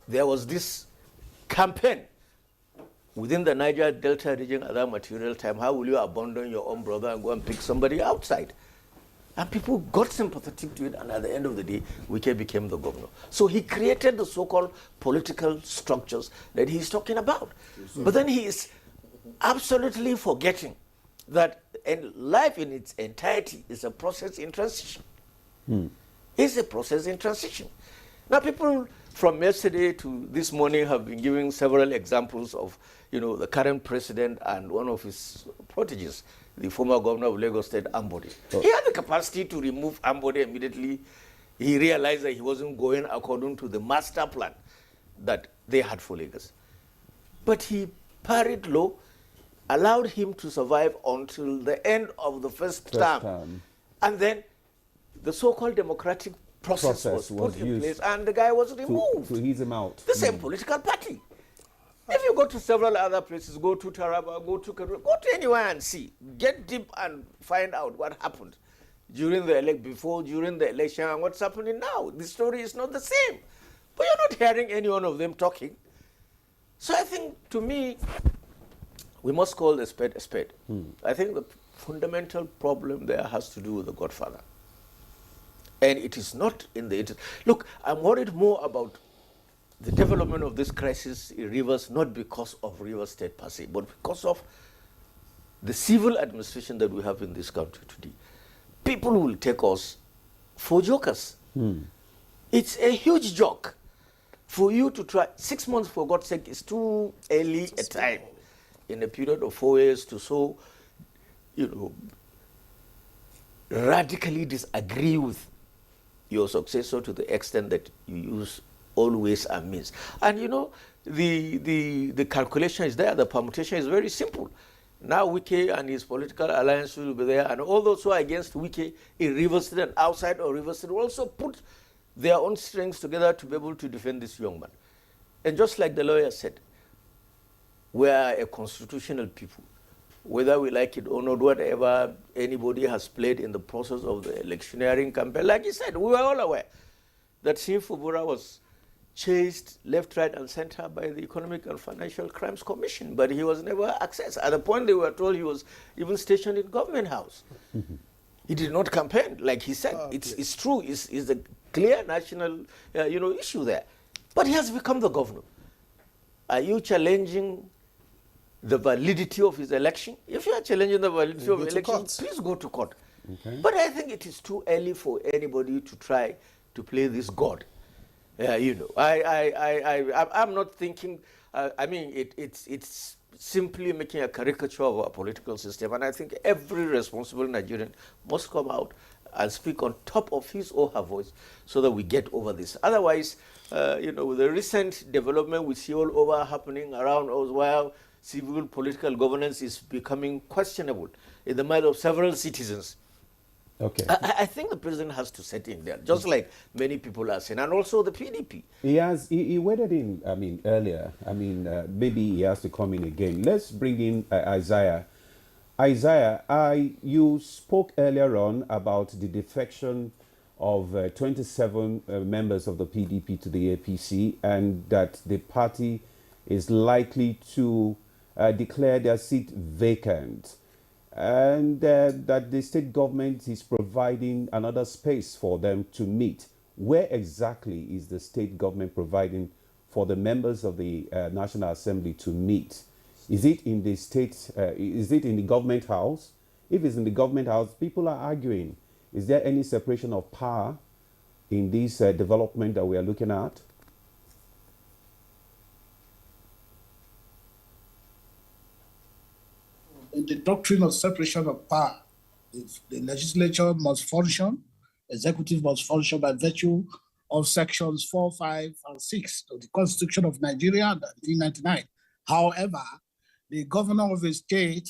there was this campaign within the Niger Delta region at that material time. How will you abandon your own brother and go and pick somebody outside? And people got sympathetic to it, and at the end of the day, Wike became the governor. So he created the so-called political structures that he's talking about. But then he is absolutely forgetting that life in its entirety is a process in transition. It's a process in transition. Now, people from yesterday to this morning have been giving several examples of, the current president and one of his proteges, the former governor of Lagos State, Ambode. He had the capacity to remove Ambode immediately. He realized that he wasn't going according to the master plan that they had for Lagos. But he parried low, allowed him to survive until the end of the first term. And then the so-called democratic process was put in place, and the guy was removed. To ease him out. The same political party. If you go to several other places, go to Taraba, go to Kaduna, go to anywhere and see. Get deep and find out what happened during the election, and what's happening now. The story is not the same. But you're not hearing any one of them talking. So I think, to me, we must call a spade a spade. I think the fundamental problem there has to do with the Godfather. And it is not in the interest. Look, I'm worried more about the development of this crisis in Rivers, not because of Rivers State per se, but because of the civil administration that we have in this country today. People will take us for jokers. It's a huge joke for you to try. 6 months, for God's sake, is too early a time in a period of 4 years to radically disagree with your successor to the extent that you use all ways and means. And the calculation is there, the permutation is very simple. Now Wike and his political alliance will be there, and all those who are against Wike in Rivers State and outside of Rivers State will also put their own strengths together to be able to defend this young man. And just like the lawyer said, we are a constitutional people. Whether we like it or not, whatever anybody has played in the process of the electioneering campaign, like he said, we were all aware that Simfubura was chased left, right, and center by the Economic and Financial Crimes Commission, but he was never accessed. At the point they were told he was even stationed in Government House. He did not campaign, like he said. It's true. It's a clear national issue there. But he has become the governor. Are you challenging the validity of his election? If you are challenging the validity of election, please go to court. Okay. But I think it is too early for anybody to try to play this God. I'm not thinking. It's simply making a caricature of our political system, and I think every responsible Nigerian must come out and speak on top of his or her voice so that we get over this. Otherwise, with the recent development we see all over happening around us, while civil political governance is becoming questionable in the mind of several citizens. Okay. I think the president has to set in there, just like many people are saying, and also the PDP. He waded in, earlier. Maybe he has to come in again. Let's bring in Isaiah. Isaiah, you spoke earlier on about the defection of 27 members of the PDP to the APC, and that the party is likely to declare their seat vacant, and that the state government is providing another space for them to meet. Where exactly is the state government providing for the members of the National Assembly to meet? Is it in the state, is it in the government house? If it's in the government house, people are arguing. Is there any separation of power in this development that we are looking at? In the doctrine of separation of power, the legislature must function, executive must function by virtue of sections 4, 5, and 6 of the Constitution of Nigeria, 1999. However, the governor of a state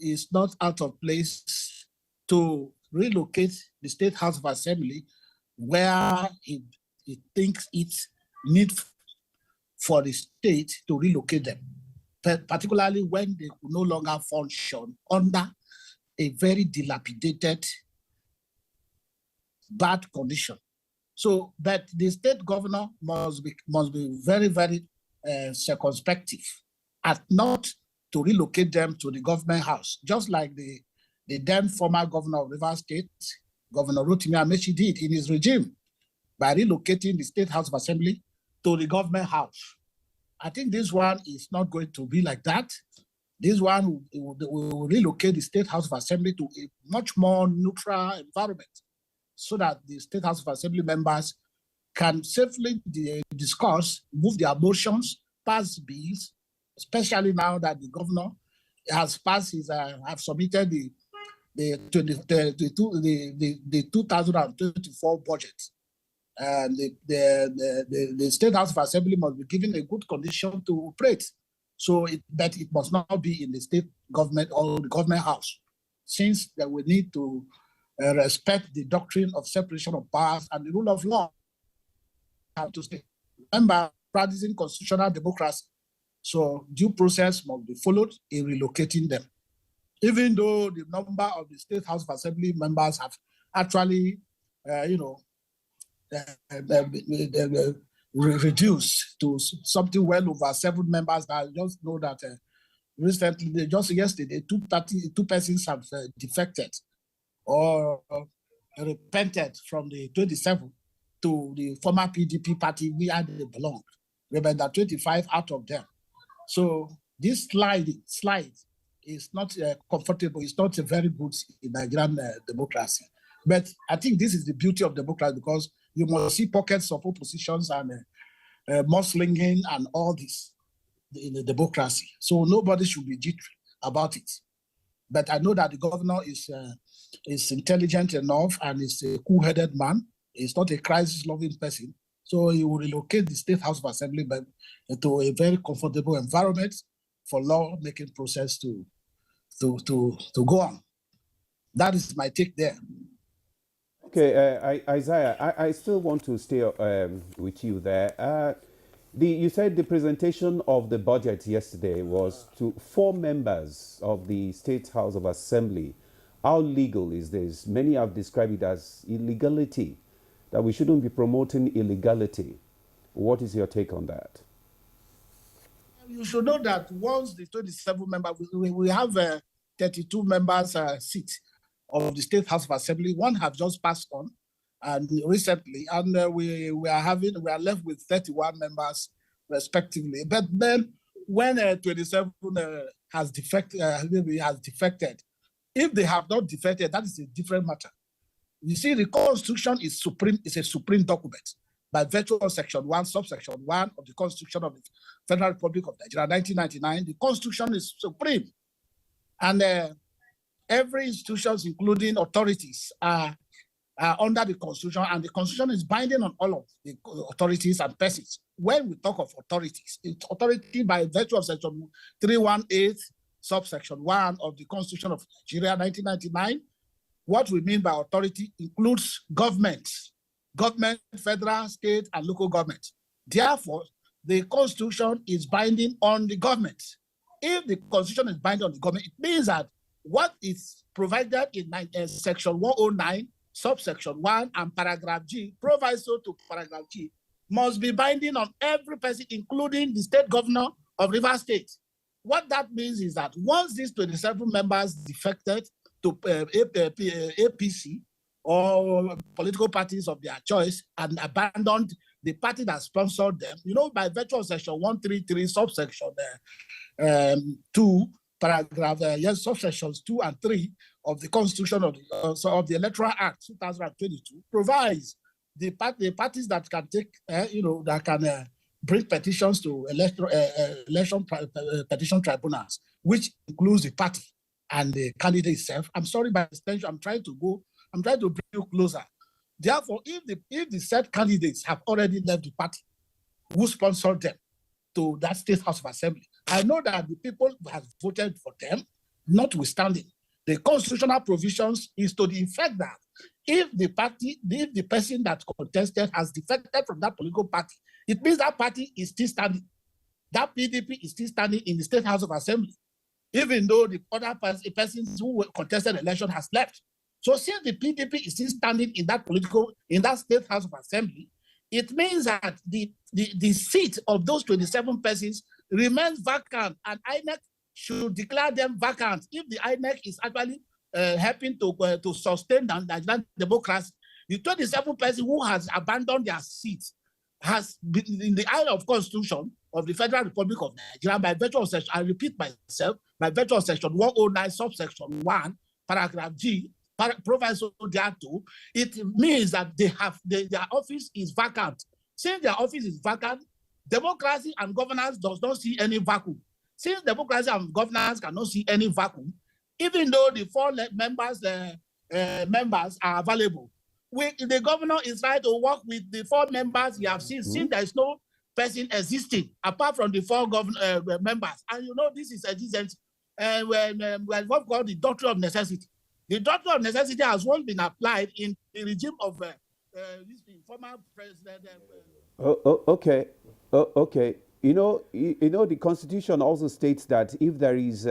is not out of place to relocate the State House of Assembly where he thinks it need for the state to relocate them, particularly when they could no longer function under a very dilapidated, bad condition. So, but the state governor must be very, very circumspective at not to relocate them to the government house, just like the then former governor of Rivers State, Governor Rotimi Amechi, did in his regime by relocating the State House of Assembly to the government house. I think this one is not going to be like that. This one will relocate the State House of Assembly to a much more neutral environment so that the State House of Assembly members can safely discuss, move their motions, pass bills, especially now that the governor has passed his, have submitted the 2024 budget. And the State House of Assembly must be given a good condition to operate. So that it must not be in the state government or the government house, since that we need to respect the doctrine of separation of powers and the rule of law. Have to stay. Remember, practicing constitutional democracy. So due process must be followed in relocating them. Even though the number of the State House of Assembly members have actually, reduced to something well over 7 members. I just know that recently, just yesterday, 2 persons have defected or repented from the 27 to the former PDP party where they belonged. Remember, 25 out of them. So this slide is not comfortable. It's not very good in Nigerian democracy. But I think this is the beauty of democracy, because you must see pockets of oppositions and mudslinging and all this in the democracy. So nobody should be jittery about it. But I know that the governor is intelligent enough and is a cool-headed man. He's not a crisis-loving person. So he will relocate the State House of Assembly to a very comfortable environment for law-making process to go on. That is my take there. Okay, Isaiah, I still want to stay with you there. You said the presentation of the budget yesterday was to 4 members of the State House of Assembly. How legal is this? Many have described it as illegality, that we shouldn't be promoting illegality. What is your take on that? You should know that once the 27 members, we have 32 members seat of the State House of Assembly. One have just passed on, and recently, and we are left with 31 members respectively. But then, when 27 has defected, if they have not defected, that is a different matter. You see, the Constitution is supreme; is a supreme document by virtue of Section 1, subsection 1 of the Constitution of the Federal Republic of Nigeria, 1999. The Constitution is supreme, and every institution, including authorities, are under the Constitution, and the Constitution is binding on all of the authorities and persons. When we talk of authorities, it's authority by virtue of Section 318, subsection 1 of the Constitution of Nigeria, 1999. What we mean by authority includes government, federal, state, and local government. Therefore, the Constitution is binding on the government. If the Constitution is binding on the government, it means that what is provided in Section 109, subsection 1, and paragraph G, proviso to paragraph G, must be binding on every person, including the state governor of Rivers State. What that means is that once these 27 members defected to APC or political parties of their choice and abandoned the party that sponsored them, by virtue of Section 133, subsection 2, paragraph, subsections 2 and 3 of the Constitution of the Electoral Act 2022 provides the parties that can take, that can bring petitions to election petition tribunals, which includes the party and the candidate itself. I'm sorry, by extension, I'm trying to bring you closer. Therefore, if the said candidates have already left the party, who sponsored them to that State House of Assembly, I know that the people have voted for them, notwithstanding. The constitutional provisions is to the effect that if the person that contested has defected from that political party, it means that party is still standing. That PDP is still standing in the State House of Assembly, even though the other persons who contested the election has left. So since the PDP is still standing in that State House of Assembly, it means that the seat of those 27 persons remains vacant, and INEC should declare them vacant if the INEC is actually helping to sustain the Nigerian democracy. The 27 persons who has abandoned their seats has been in the eye of Constitution of the Federal Republic of Nigeria by virtue of section, I repeat myself, by virtue of section 109, subsection 1, paragraph G, proviso thereto, it means that their office is vacant. Since their office is vacant, democracy and governance does not see any vacuum. Since democracy and governance cannot see any vacuum, even though the 4 members are available, the governor is right to work with the 4 members you have seen, since there is no person existing apart from the 4 members. And you know this is existence what called the doctrine of necessity. The doctrine of necessity has once been applied in the regime of former president. Okay. You know, the Constitution also states that if there is,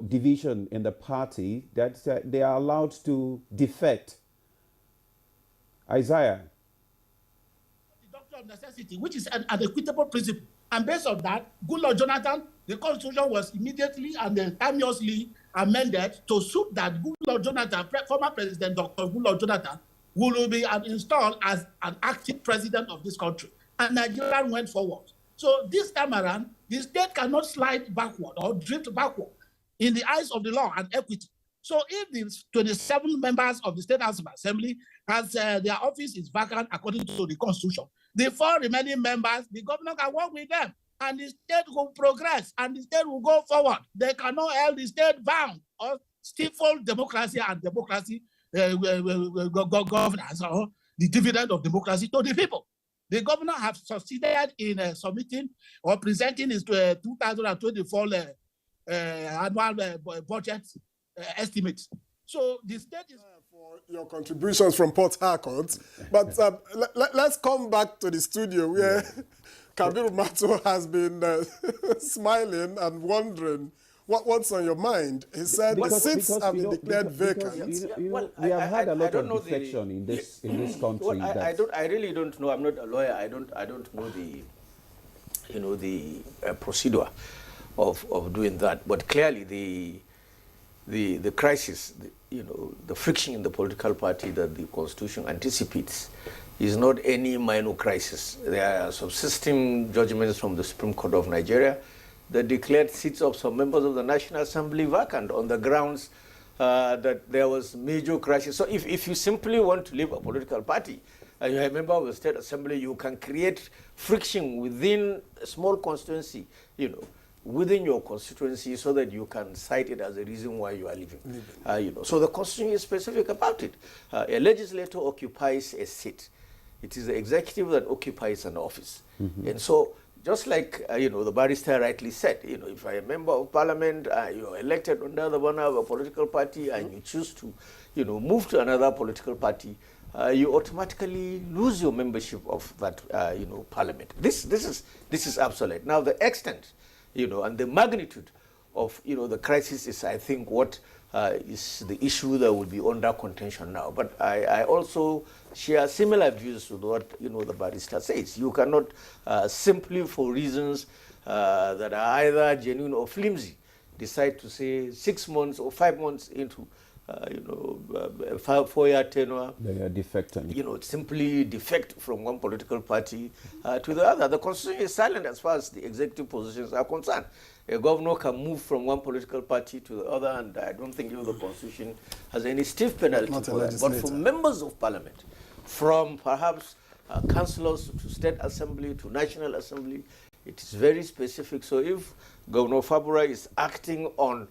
division in the party, that they are allowed to defect. Isaiah. The doctrine of necessity, which is an equitable principle. And based on that, Goodluck Jonathan, the Constitution was immediately and timelessly amended to suit that Goodluck Jonathan, former President Dr. Goodluck Jonathan, will be installed as an active president of this country. And Nigeria went forward. So this time around, the state cannot slide backward or drift backward in the eyes of the law and equity. So if the 27 members of the State House of Assembly has their office is vacant according to the Constitution, the 4 remaining members, the governor can work with them, and the state will progress, and the state will go forward. They cannot hold the state bound or stifle democracy and democracy governance or the dividend of democracy to the people. The governor has succeeded in submitting or presenting his 2024 annual budget estimates. So the state is for your contributions from Port Harcourt. But let's come back to the studio where Kabiru Mato has been smiling and wondering what's on your mind. He said the seats have been declared vacant. We have had a lot of defection in this country. I really don't know. I'm not a lawyer. I don't know the procedure of doing that. But clearly the crisis, the friction in the political party that the Constitution anticipates is not any minor crisis. There are subsisting judgments from the Supreme Court of Nigeria that declared seats of some members of the National Assembly vacant on the grounds that there was major crisis. So if you simply want to leave a political party and you're a member of the State Assembly, you can create friction within a small constituency, within your constituency, so that you can cite it as a reason why you are leaving. So the Constitution is specific about it. A legislator occupies a seat. It is the executive that occupies an office. And so, just like the barrister rightly said, if I'm a member of parliament, you're elected under the banner of a political party, and you choose to, move to another political party, you automatically lose your membership of that, parliament. This is absolute. Now, the extent, and the magnitude of, the crisis is, I think, what is the issue that will be under contention now. But I also share similar views to what, the barrister says. You cannot simply, for reasons that are either genuine or flimsy, decide to say 6 months or 5 months into, a 4-year tenure. They are defecting. Simply defect from one political party to the other. The Constitution is silent as far as the executive positions are concerned. A governor can move from one political party to the other, and I don't think the Constitution has any stiff penalty for that. But for members of parliament, from perhaps councillors to State Assembly to National Assembly, it is very specific. So if Governor Fabura is acting on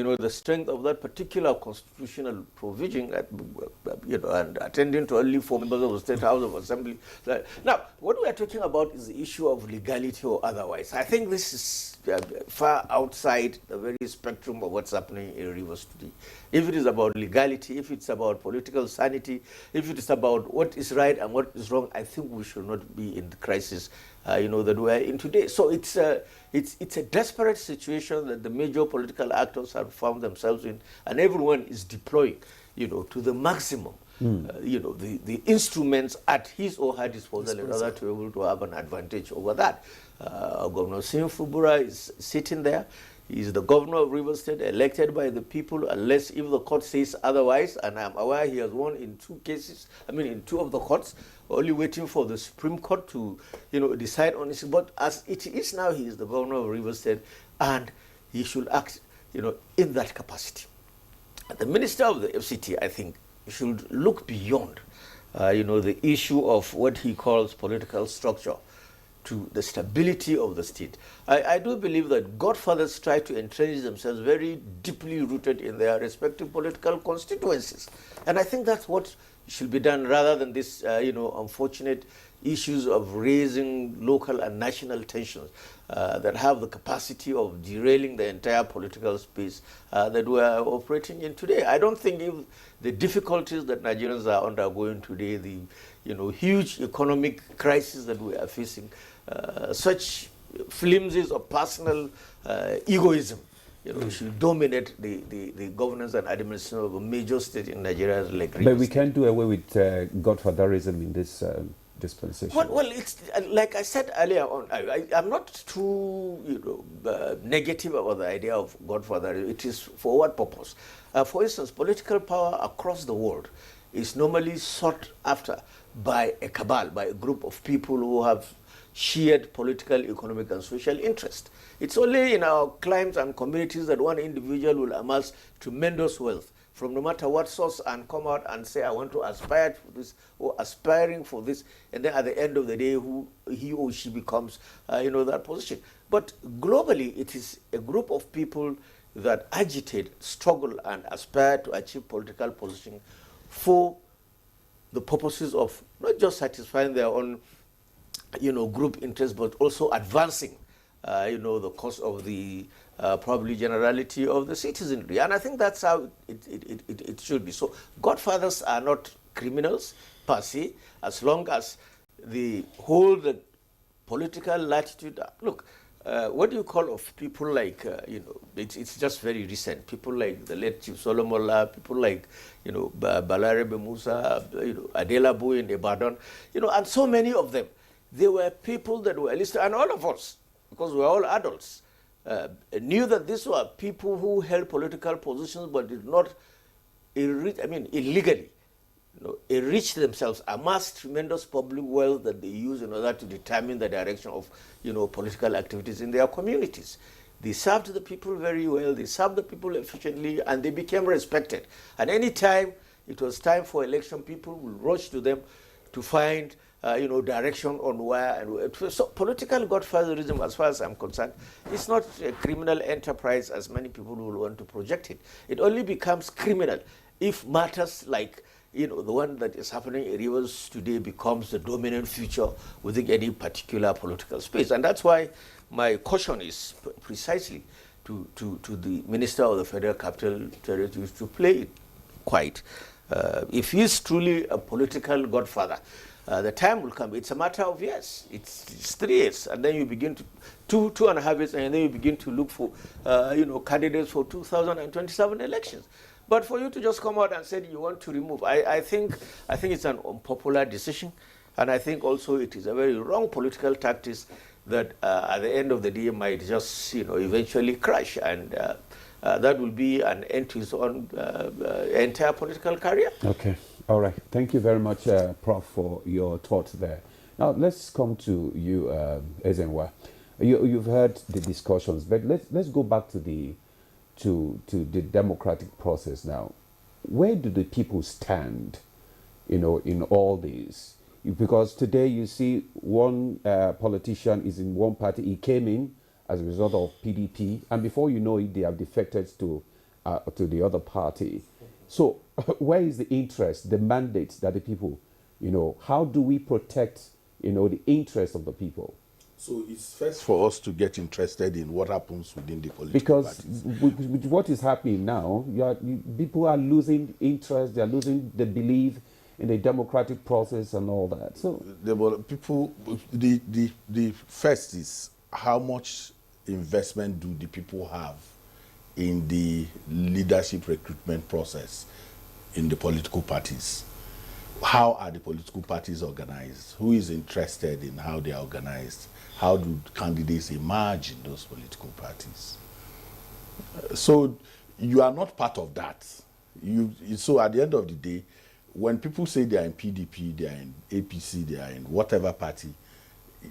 the strength of that particular constitutional provision, and attending to only 4 members of the State House of Assembly. Now, what we are talking about is the issue of legality or otherwise. I think this is far outside the very spectrum of what's happening in Rivers today. If it is about legality, if it's about political sanity, if it is about what is right and what is wrong, I think we should not be in the crisis that we are in today. So it's a desperate situation that the major political actors have found themselves in, and everyone is deploying, to the maximum, the instruments at his or her disposal in order to be able to have an advantage over that. Governor Sim Fubura is sitting there. He is the governor of Rivers State, elected by the people, unless if the court says otherwise, and I'm aware he has won in 2 cases, in 2 of the courts, only waiting for the Supreme Court to, decide on this. But as it is now, he is the governor of Rivers State, and he should act, in that capacity. The minister of the FCT, I think, should look beyond, the issue of what he calls political structure to the stability of the state. I do believe that Godfathers try to entrench themselves very deeply rooted in their respective political constituencies. And I think that's what should be done rather than this, unfortunate issues of raising local and national tensions that have the capacity of derailing the entire political space that we are operating in today. I don't think if the difficulties that Nigerians are undergoing today, the huge economic crisis that we are facing, such flimsies of personal egoism should dominate the governance and administration of a major state in Nigeria like Rivers. But we can't do away with Godfatherism in this dispensation. Well, it's like I said earlier on. I'm not too negative about the idea of Godfather. It is for what purpose? For instance, political power across the world is normally sought after by a cabal, by a group of people who have shared political, economic, and social interest. It's only in our climes and communities that one individual will amass tremendous wealth from no matter what source and come out and say, I want to aspire for this or aspiring for this, and then at the end of the day, he or she becomes, that position. But globally, it is a group of people that agitate, struggle, and aspire to achieve political position for the purposes of not just satisfying their own group interest, but also advancing, the cause of the probably generality of the citizenry. And I think that's how it should be. So Godfathers are not criminals per se, as long as they hold the political latitude. Look, what do you call of people like, it's just very recent, people like the late Chief Solomon, people like, Balarebe Musa, Adela Bou in Ibadan, and so many of them. There were people that were listed, and all of us, because we are all adults, knew that these were people who held political positions but did not illegally, enrich themselves, amass tremendous public wealth that they use in order to determine the direction of, political activities in their communities. They served the people very well, they served the people efficiently, and they became respected. And any time it was time for election, people would rush to them to find direction on where and where. So political godfatherism, as far as I'm concerned, is not a criminal enterprise as many people will want to project it. It only becomes criminal if matters like the one that is happening in Rivers today becomes the dominant feature within any particular political space. And that's why my caution is precisely to the Minister of the Federal Capital Territory to play it quiet. If he is truly a political godfather, the time will come. It's a matter of years. It's 3 years, and then you begin to 2.5 years, and then you begin to look for candidates for 2027 elections. But for you to just come out and say you want to remove, I think it's an unpopular decision, and I think also it is a very wrong political tactics that at the end of the day might just eventually crash, and that will be an end to his own entire political career. Okay. All right. Thank you very much, Prof, for your thoughts there. Now, let's come to you, Ezenwa. You've heard the discussions, but let's go back to the democratic process now. Where do the people stand, in all this? Because today you see one politician is in one party. He came in as a result of PDP, and before you know it, they have defected to to the other party. So where is the interest, the mandate that the people, how do we protect, the interest of the people? So it's first for us to get interested in what happens within the political Because parties. with what is happening now, people are losing interest, they are losing the belief in the democratic process and all that. So the first is, how much investment do the people have in the leadership recruitment process in the political parties? How are the political parties organized? Who is interested in how they are organized? How do candidates emerge in those political parties? So you are not part of that. So at the end of the day, when people say they are in PDP, they are in APC, they are in whatever party,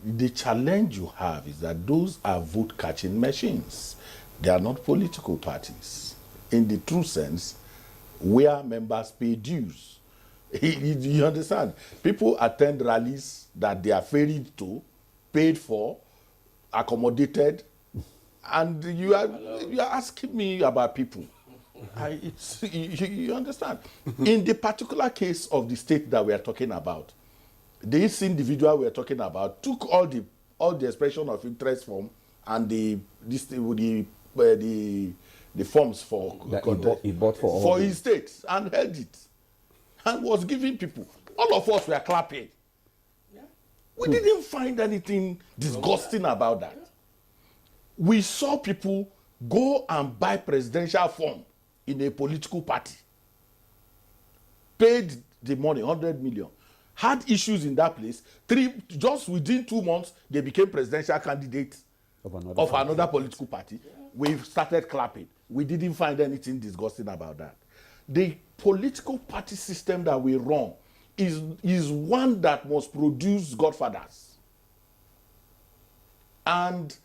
the challenge you have is that those are vote-catching machines. They are not political parties. In the true sense, where members pay dues. You understand? People attend rallies that they are ferried to, paid for, accommodated, and you are asking me about people. You understand? In the particular case of the state that we are talking about, this individual we are talking about took all the expression of interest form and the forms for he bought for his state and held it and was giving people. All of us were clapping. We didn't find anything disgusting about that. We saw people go and buy presidential form in a political party, paid the money, 100 million, had issues in that place. Just within 2 months, they became presidential candidates of another political party. We started clapping. We didn't find anything disgusting about that. The political party system that we run is one that must produce godfathers. And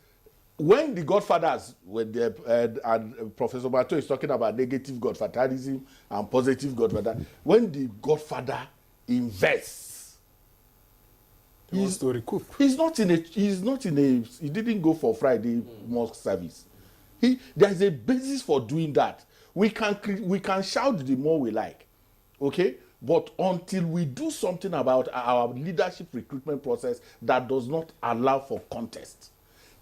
when the godfathers, and Professor Mato is talking about negative godfatherism and positive godfather, when the godfather invests, he wants to recoup. He didn't go for Friday mosque service. There's a basis for doing that. We can shout the more we like, okay? But until we do something about our leadership recruitment process that does not allow for contest.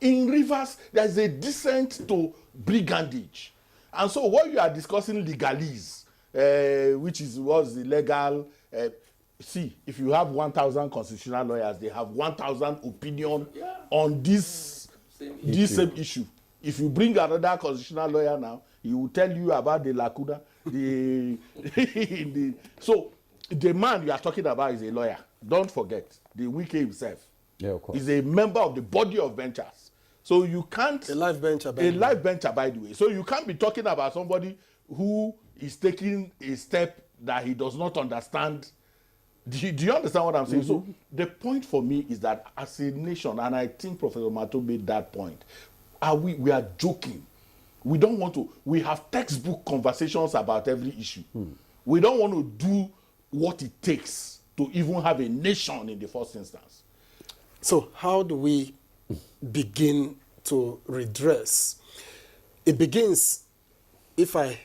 In Rivers, there's a descent to brigandage. And so what you are discussing legalese, which was illegal. See, if you have 1,000 constitutional lawyers, they have 1,000 opinion on this same issue. If you bring another constitutional lawyer now, he will tell you about the lacuna. So the man you are talking about is a lawyer. Don't forget, the Wike himself is a member of the body of benchers. So you can't... A life bencher, by the way. So you can't be talking about somebody who is taking a step that he does not understand. Do you understand what I'm saying? So the point for me is that as a nation, and I think Professor Mato made that point, we are joking. We don't want to... We have textbook conversations about every issue. We don't want to do what it takes to even have a nation in the first instance. So how do we begin to redress? It begins, if I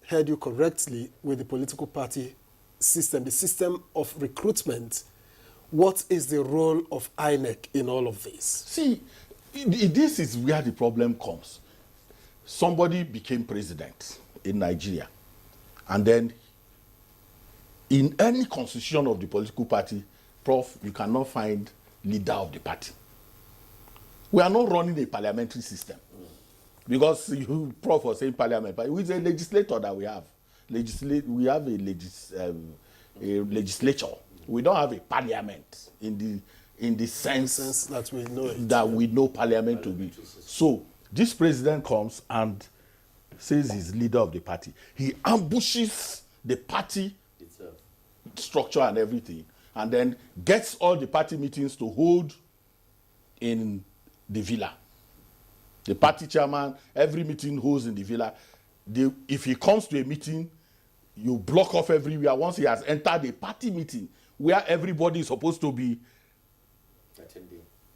heard you correctly, with the political party system, the system of recruitment. What is the role of INEC in all of this? See, this is where the problem comes. Somebody became president in Nigeria, and then in any constitution of the political party, Prof, you cannot find leader of the party. We are not running a parliamentary system. Because you, Prof, was saying parliament, but it's a legislator that we have. We have a legislature. We don't have a parliament in the sense that we know it. That we know parliament to be. So this president comes and says he's leader of the party. He ambushes the party structure and everything, and then gets all the party meetings to hold in the villa. The party chairman, every meeting holds in the villa. If he comes to a meeting, you block off everywhere. Once he has entered a party meeting where everybody is supposed to be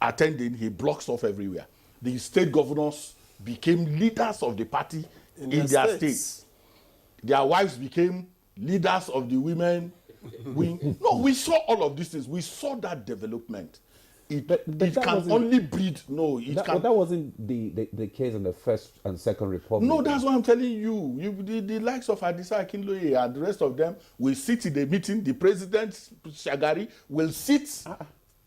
attending, he blocks off everywhere. The state governors became leaders of the party in their states. Their wives became leaders of the women wing. No, we saw all of these things. We saw that development. It can only breed. No, it can. But that wasn't the case in the First and Second Republic. No, that's what I'm telling you. The likes of Adisa Akinloye and the rest of them will sit in the meeting. The president, Shagari, will sit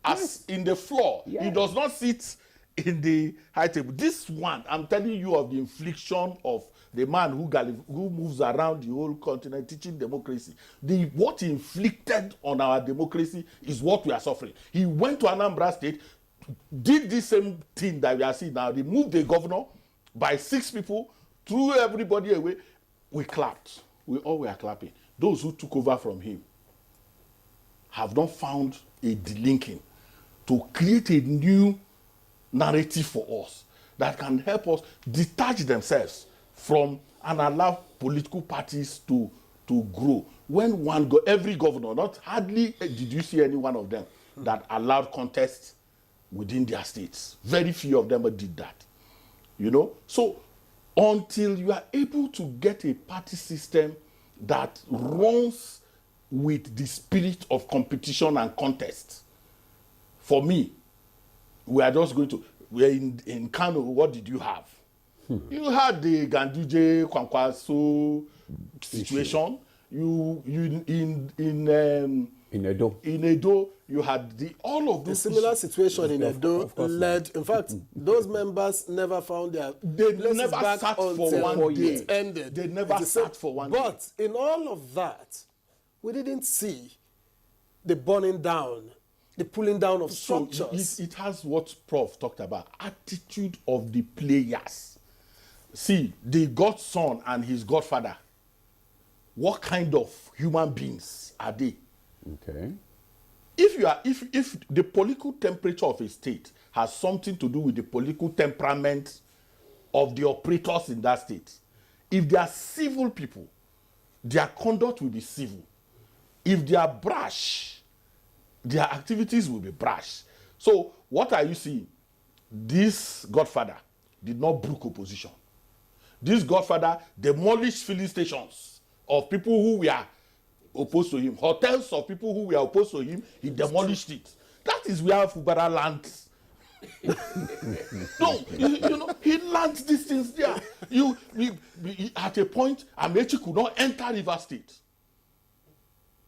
as in the floor. Yes. He does not sit in the high table. This one, I'm telling you of the infliction of the man who moves around the whole continent teaching democracy. What he inflicted on our democracy is what we are suffering. He went to Anambra State, did the same thing that we are seeing now. They moved the governor by 6 people, threw everybody away. We clapped. We all were clapping. Those who took over from him have not found a delinking to create a new narrative for us that can help us detach themselves from and allow political parties to grow. When every governor, not hardly did you see any one of them that allowed contests within their states. Very few of them did that. You know? So until you are able to get a party system that runs with the spirit of competition and contest, for me, we're in Kano, what did you have? You had the Ganduje Kwankwaso situation. In Edo. In Edo, you had all of those. A similar situation in Edo led. In fact, those members never found their. They never sat for 1 day. It ended. They never sat for 1 day. But in all of that, we didn't see the burning down, the pulling down of structures. So it has what Prof talked about, attitude of the players. See, the godson and his godfather, what kind of human beings are they? Okay. If the political temperature of a state has something to do with the political temperament of the operators in that state, if they are civil people, their conduct will be civil. If they are brash, their activities will be brash. So what are you seeing? This Godfather did not brook opposition. This Godfather demolished filling stations of people who were opposed to him. Hotels of people who were opposed to him, he demolished it. That is where Fubara lands. No, you know, he lands these things there. At a point, Amechi could not enter River State.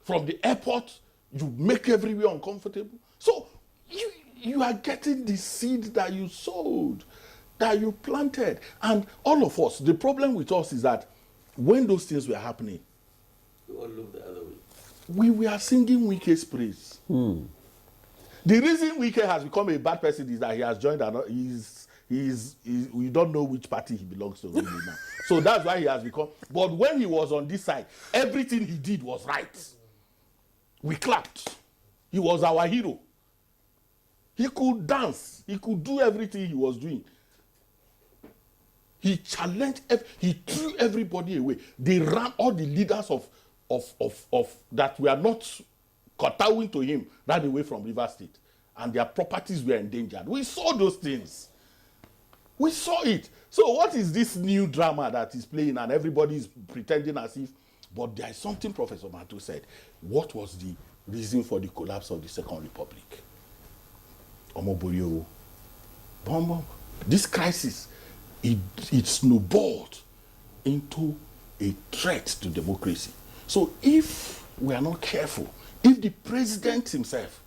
From the airport, you make everywhere uncomfortable. So you are getting the seed that you sowed, that you planted. And all of us, the problem with us is that when those things were happening, we all look the other way. We were singing Wike's praise. The reason Wike has become a bad person is that he has joined we don't know which party he belongs to really now. So that's why he has become. But when he was on this side, everything he did was right. We clapped. He was our hero. He could dance. He could do everything he was doing. He challenged, he threw everybody away. They ran, all the leaders of that were not kowtowing to him, ran away from River State. And their properties were endangered. We saw those things. We saw it. So what is this new drama that is playing and everybody is pretending as if, but there is something Professor Mato said. What was the reason for the collapse of the Second Republic? Omoborio. This crisis, it snowballed into a threat to democracy. So if we are not careful, if the president himself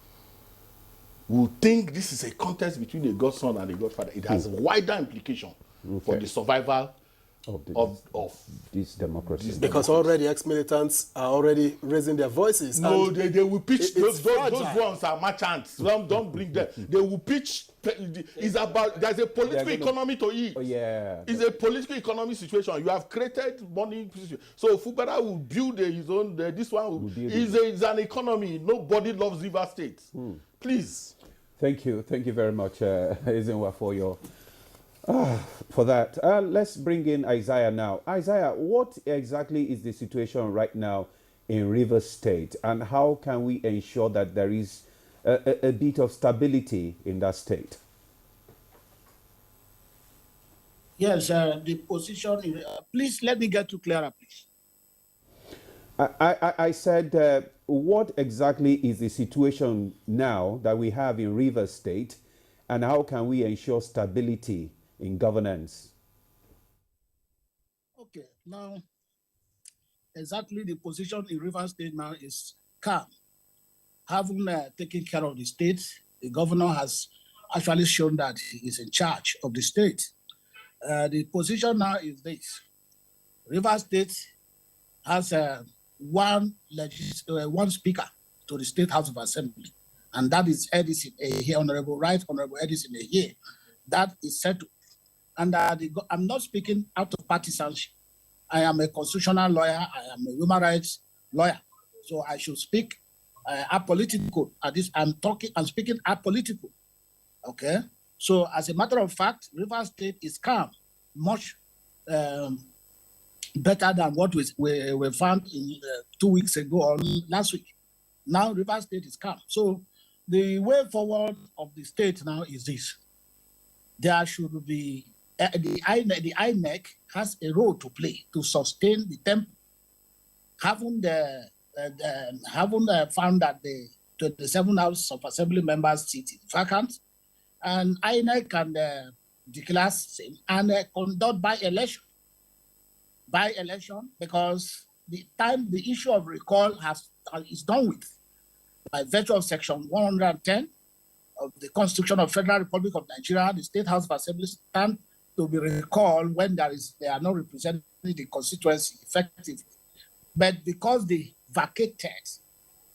will think this is a contest between a godson and a godfather, it has a wider implication for the survival of this democracy. Because already ex-militants are already raising their voices. No, they will pitch, those ones are merchants. Don't bring them. They will pitch. It's about, there's a political economy to it. Oh, yeah. It's a political economy situation. You have created money. So Fubara will build his own, this one is an economy. Nobody loves River State. Please. Thank you very much, Ezenwa, for your for that. Let's bring in Isaiah now. Isaiah, what exactly is the situation right now in River State, and how can we ensure that there is a bit of stability in that state? Yes, the position is, please let me get to Clara, please. I said, what exactly is the situation now that we have in Rivers State, and how can we ensure stability in governance? Okay, now, exactly the position in Rivers State now is calm. Having taken care of the state, the governor has actually shown that he is in charge of the state. The position now is this. Rivers State has one speaker to the State House of Assembly, and that is Edison, Honorable Edison here. That is settled. And I'm not speaking out of partisanship. I am a constitutional lawyer. I am a human rights lawyer. So I should speak apolitical. I'm speaking apolitical. Okay? So as a matter of fact, Rivers State is calm, much better than what we found in 2 weeks ago or last week. Now Rivers State is calm. So the way forward of the state now is this. There should be, the INEC has a role to play to sustain the tempo. Having found that the 27 House of Assembly members seat is vacant, and INEC can declare same and conduct by-election, because the issue of recall is done with by virtue of Section 110 of the Constitution of Federal Republic of Nigeria. The State House of Assembly stand to be recalled when they are not representing the constituency effectively. But because they vacated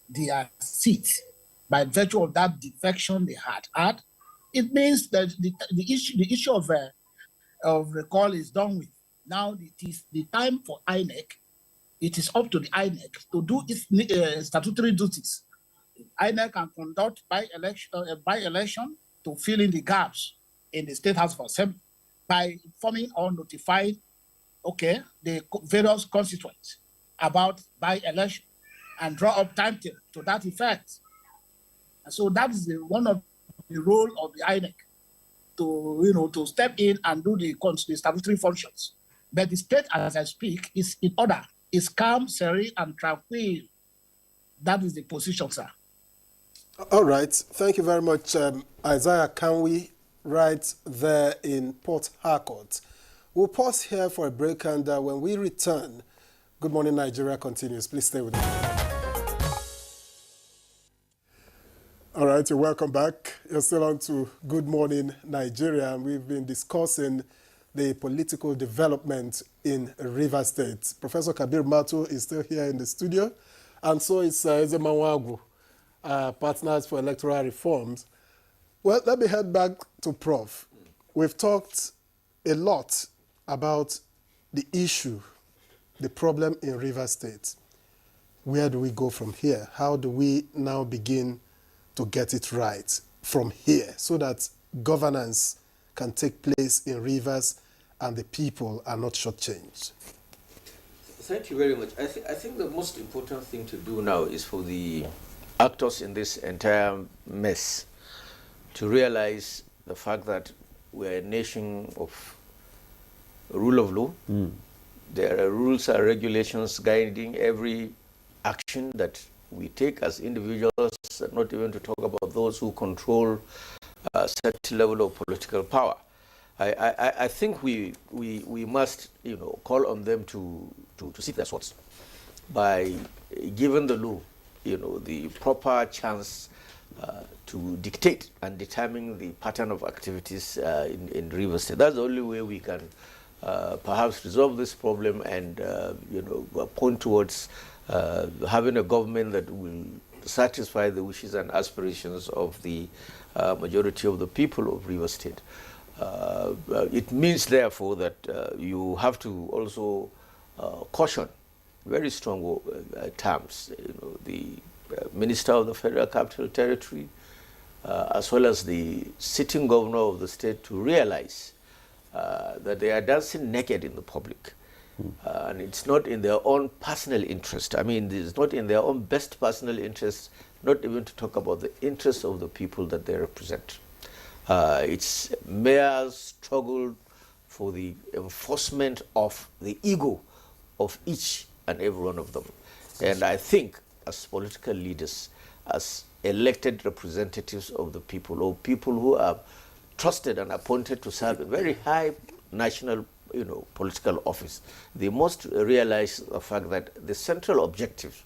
their seat by virtue of that defection they had, it means that the issue of recall is done with. Now it is the time for INEC. It is up to the INEC to do its statutory duties. INEC can conduct by-election to fill in the gaps in the State House of Assembly by informing or notifying, the various constituents about by-election and draw up timetable to that effect. And so that is one of the role of the INEC to step in and do the statutory functions. But the state, as I speak, is in order, is calm, serene, and tranquil. That is the position, sir. All right. Thank you very much, Isaiah Kanwi, right there in Port Harcourt. We'll pause here for a break, and when we return, Good Morning Nigeria continues. Please stay with us. All right, welcome back. You're still on to Good Morning Nigeria. We've been discussing the political development in Rivers State. Professor Kabir Mato is still here in the studio, and so is Ezemanwagu, Partners for Electoral Reforms. Well, let me head back to Prof. We've talked a lot about the issue, the problem in Rivers State. Where do we go from here? How do we now begin to get it right from here so that governance can take place in Rivers and the people are not shortchanged? Thank you very much. I think the most important thing to do now is for the actors in this entire mess to realize the fact that we're a nation of rule of law. There are rules and regulations guiding every action that we take as individuals, not even to talk about those who control a certain level of political power. I think we must, call on them to see their swords by giving the law, the proper chance to dictate and determine the pattern of activities in Rivers State. That's the only way we can perhaps resolve this problem and point towards having a government that will satisfy the wishes and aspirations of the majority of the people of Rivers State. It means, therefore, that you have to also caution very strong terms, the Minister of the Federal Capital Territory, as well as the sitting governor of the state, to realize that they are dancing naked in the public. And it's not in their own personal interest. I mean, it's not in their own best personal interest, not even to talk about the interests of the people that they represent. It's mere struggle for the enforcement of the ego of each and every one of them. And I think as political leaders, as elected representatives of the people, or people who are trusted and appointed to serve a very high national political office, they must realize the fact that the central objective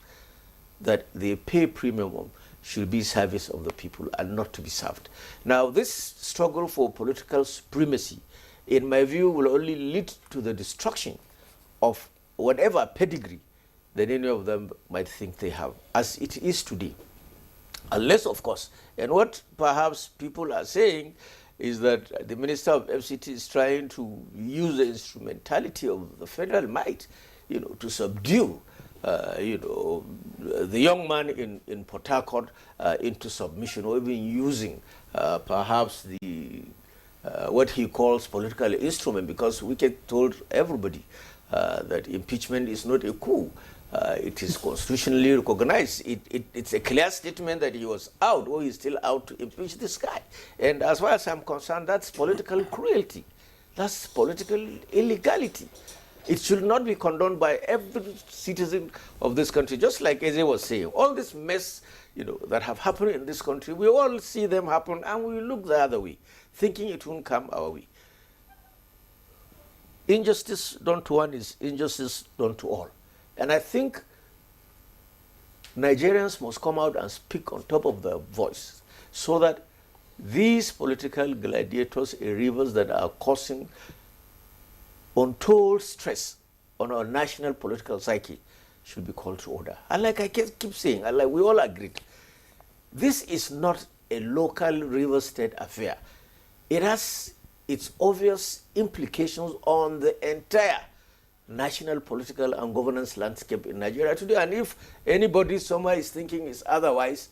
that they pay premium should be service of the people and not to be served. Now, this struggle for political supremacy, in my view, will only lead to the destruction of whatever pedigree that any of them might think they have, as it is today. Unless, of course, and what perhaps people are saying is that the Minister of FCT is trying to use the instrumentality of the federal might, to subdue, the young man in Port Harcourt into submission, or even using perhaps the what he calls political instrument, because we get told everybody that impeachment is not a coup. It is constitutionally recognized. It's a clear statement that he was out, or he's still out to impeach this guy. And as far as I'm concerned, that's political cruelty. That's political illegality. It should not be condoned by every citizen of this country. Just like Eze was saying, all this mess that have happened in this country, we all see them happen, and we look the other way, thinking it won't come our way. Injustice done to one is injustice done to all. And I think Nigerians must come out and speak on top of their voice, so that these political gladiators and rivals that are causing untold stress on our national political psyche should be called to order. And like I keep saying, and like we all agree, this is not a local river state affair. It has its obvious implications on the entire national political and governance landscape in Nigeria today. And if anybody somewhere is thinking it's otherwise,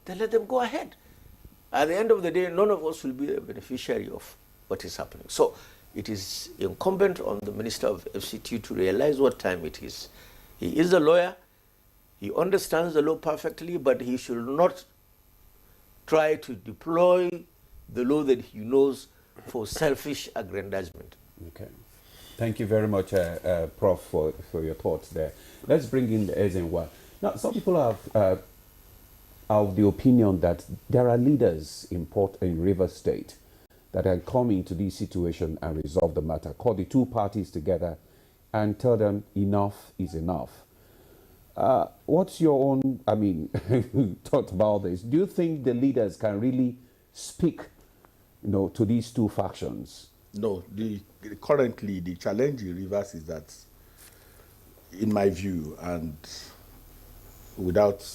then let them go ahead. At the end of the day, none of us will be a beneficiary of what is happening. So it is incumbent on the Minister of FCT to realize what time it is. He is a lawyer. He understands the law perfectly, but he should not try to deploy the law that he knows for selfish aggrandizement. Okay. Thank you very much, Prof, for your thoughts there. Let's bring in the Ezenwa. Now, some people have of the opinion that there are leaders in Rivers State that can come into this situation and resolve the matter, call the two parties together and tell them enough is enough. What's your own, thought about this? Do you think the leaders can really speak, to these two factions? No, currently the challenge in Rivers is that, in my view, and without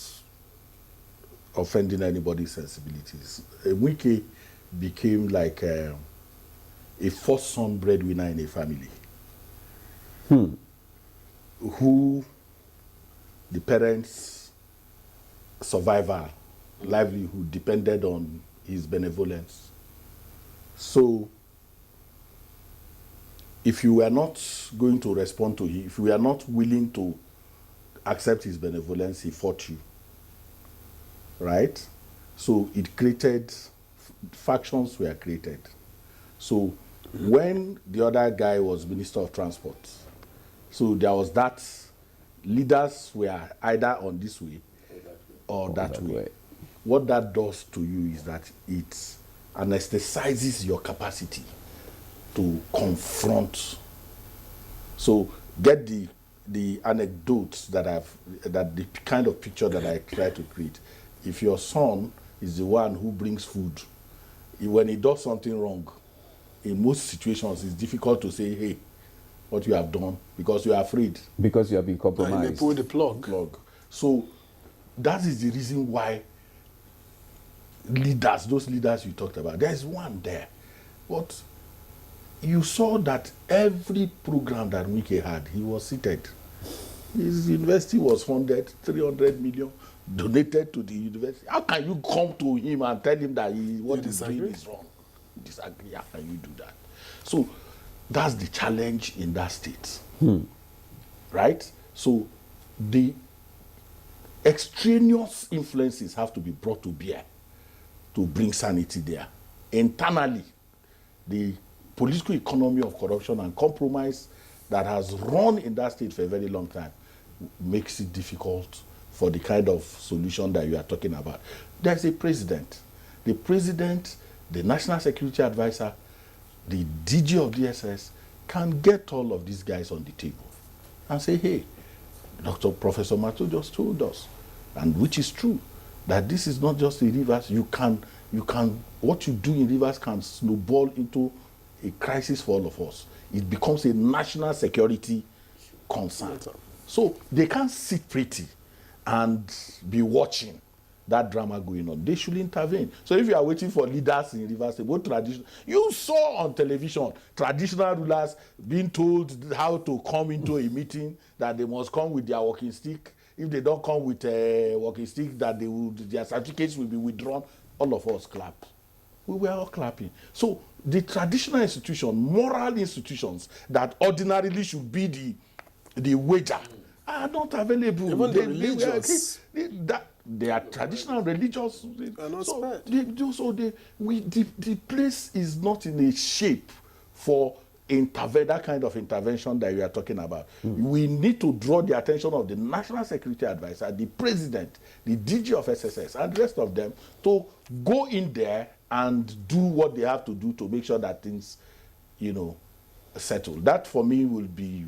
offending anybody's sensibilities, Wike became like a first son breadwinner in a family. Who the parents' survival, livelihood depended on his benevolence. So, if you were not going to respond to him, if you were not willing to accept his benevolence, he fought you. Right? So it created, factions were created. So when the other guy was Minister of Transport, so there was that, leaders were either on this way or that way. What that does to you is that it anesthetizes your capacity to confront. So get the anecdotes that the kind of picture that I try to create. If your son is the one who brings food, when he does something wrong, in most situations it's difficult to say, hey, what you have done, because you are afraid. Because you have been compromised. And they pull the plug. So that is the reason why leaders, those leaders you talked about, there's one there. But you saw that every program that Wike had, he was seated. His university was funded, 300 million, donated to the university. How can you come to him and tell him that what he's doing is wrong? Disagree, how can you do that? So that's the challenge in that state. Right? So the extraneous influences have to be brought to bear to bring sanity there. Internally, the political economy of corruption and compromise that has run in that state for a very long time makes it difficult for the kind of solution that you are talking about. There's a president. The president, the National Security Advisor, the DG of DSS can get all of these guys on the table and say, hey, Professor Mato just told us, and which is true, that this is not just in Rivers. What you do in Rivers can snowball into a crisis for all of us. It becomes a national security concern. So they can't sit pretty and be watching that drama going on. They should intervene. So if you are waiting for leaders in Rivers, both traditional, you saw on television traditional rulers being told how to come into a meeting, that they must come with their walking stick. If they don't come with a walking stick, that their certificates will be withdrawn. All of us clapped. We were all clapping. So the traditional institution, moral institutions that ordinarily should be the wager, are not available. Even the religious. They are traditional religious. The place is not in a shape for that kind of intervention that you are talking about. We need to draw the attention of the National Security Advisor, the President, the DG of SSS, and the rest of them to go in there and do what they have to do to make sure that things, settle. That for me will be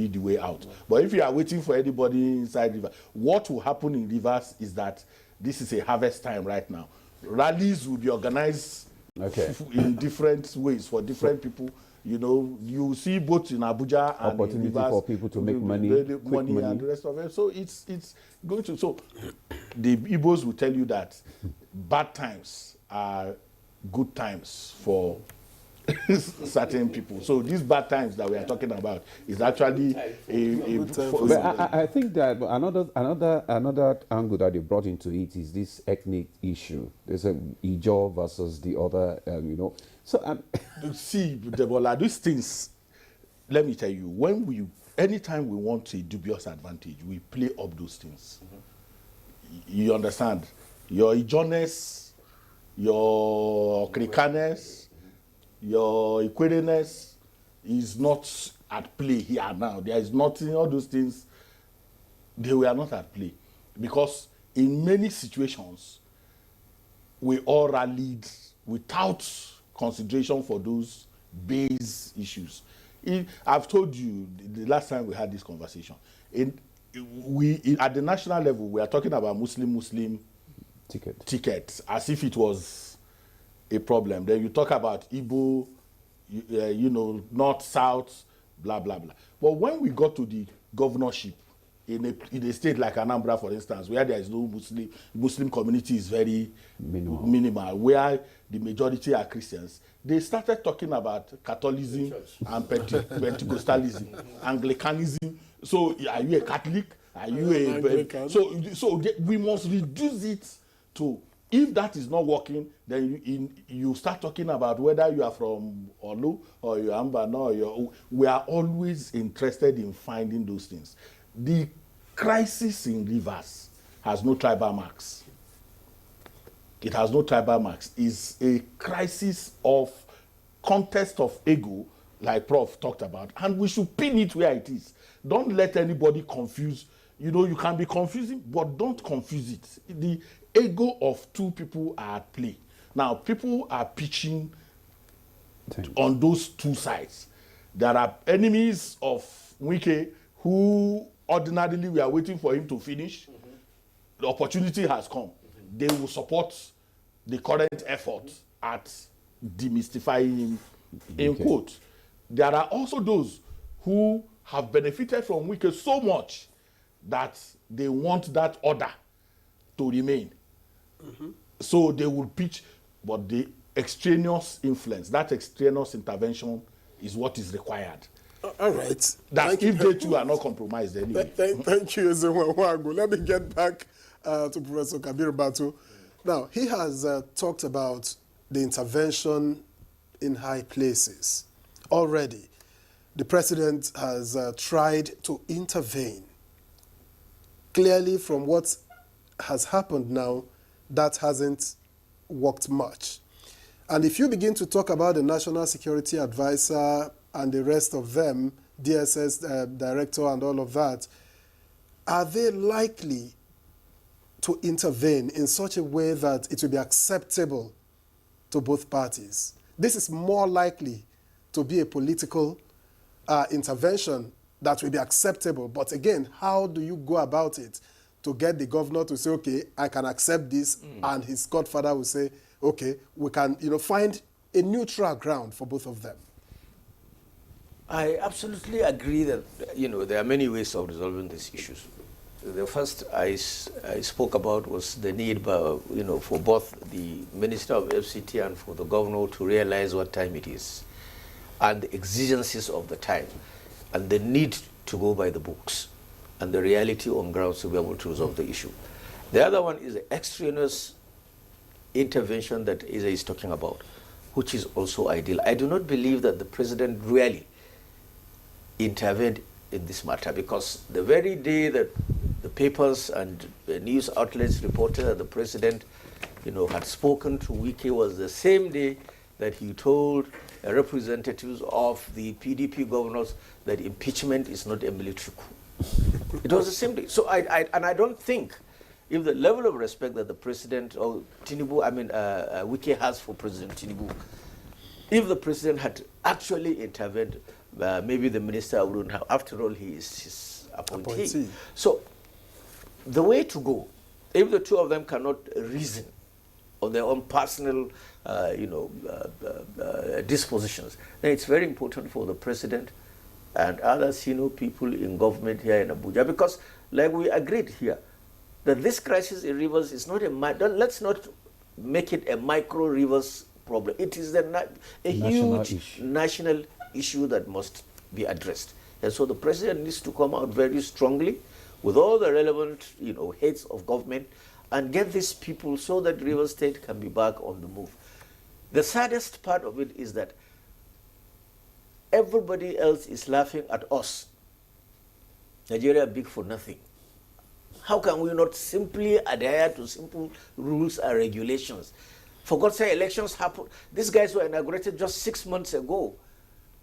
the way out. But if you are waiting for anybody inside Rivers, what will happen in Rivers is that this is a harvest time right now. Rallies will be organized in different ways for different people. You see both in Abuja and opportunity in Rivers, for people to make money and the rest of it. So it's going to. So the Igbos will tell you that bad times are good times for certain people. So these bad times that we are talking about is actually I think that another angle that you brought into it is this ethnic issue. There's a Ijaw versus the other, So see, Debola, these things. Let me tell you, anytime we want a dubious advantage, we play up those things. You understand? Your Ijawness, your Krikaness, your equatorness is not at play here now. There is nothing, all those things, they were not at play. Because in many situations, we all rallied without consideration for those base issues. I've told you the last time we had this conversation, at the national level, we are talking about Muslim tickets as if it was a problem. Then you talk about Igbo, North, South, blah, blah, blah. But when we got to the governorship in a state like Anambra, for instance, where there is no Muslim community is very minimal, where the majority are Christians, they started talking about Catholicism and Pentecostalism, Anglicanism. So are you a Catholic? Are you a Anglican? So we must reduce it to, if that is not working, then you start talking about whether you are from Olu or you're Ambano. We are always interested in finding those things. The crisis in Rivers has no tribal marks. It has no tribal marks. It's a crisis of contest of ego, like Prof talked about, and we should pin it where it is. Don't let anybody confuse. You can be confusing, but don't confuse it. The ego of two people are at play. Now, people are pitching on those two sides. There are enemies of Wike who ordinarily we are waiting for him to finish. The opportunity has come. They will support the current effort at demystifying him, in quote. There are also those who have benefited from Wike so much that they want that order to remain. So they will pitch, but the extraneous influence, that extraneous intervention is what is required. All right. That if they too are not compromised anyway. Thank you, Ezenwa. Let me get back to Professor Kabir Batu. Now, he has talked about the intervention in high places. Already, the president has tried to intervene. Clearly, from what has happened now, that hasn't worked much. And if you begin to talk about the National Security Advisor and the rest of them, DSS director and all of that, are they likely to intervene in such a way that it will be acceptable to both parties? This is more likely to be a political intervention that will be acceptable. But again, how do you go about it to get the governor to say, okay, I can accept this, and his godfather will say, okay, we can, find a neutral ground for both of them? I absolutely agree that, there are many ways of resolving these issues. The first I spoke about was the need, for both the Minister of FCT and for the governor to realize what time it is and the exigencies of the time and the need to go by the books and the reality on ground to be able to resolve the issue. The other one is the extraneous intervention that Isa is talking about, which is also ideal. I do not believe that the president really intervened in this matter, because the very day that the papers and the news outlets reported that the president, had spoken to Wike was the same day that he told representatives of the PDP governors that impeachment is not a military coup. It was the same day. So I don't think, if the level of respect that the president or Wike has for President Tinubu, if the president had actually intervened, maybe the minister wouldn't have. After all, he is his appointee. So the way to go, if the two of them cannot reason on their own personal, dispositions, then it's very important for the president and other senior people in government here in Abuja, because, like we agreed here, that this crisis in Rivers is not let's not make it a micro Rivers problem. It is a huge national issue that must be addressed. And so the president needs to come out very strongly with all the relevant, heads of government and get these people so that Rivers State can be back on the move. The saddest part of it is that everybody else is laughing at us. Nigeria big for nothing. How can we not simply adhere to simple rules and regulations? For God's sake, elections happen. These guys were inaugurated just 6 months ago.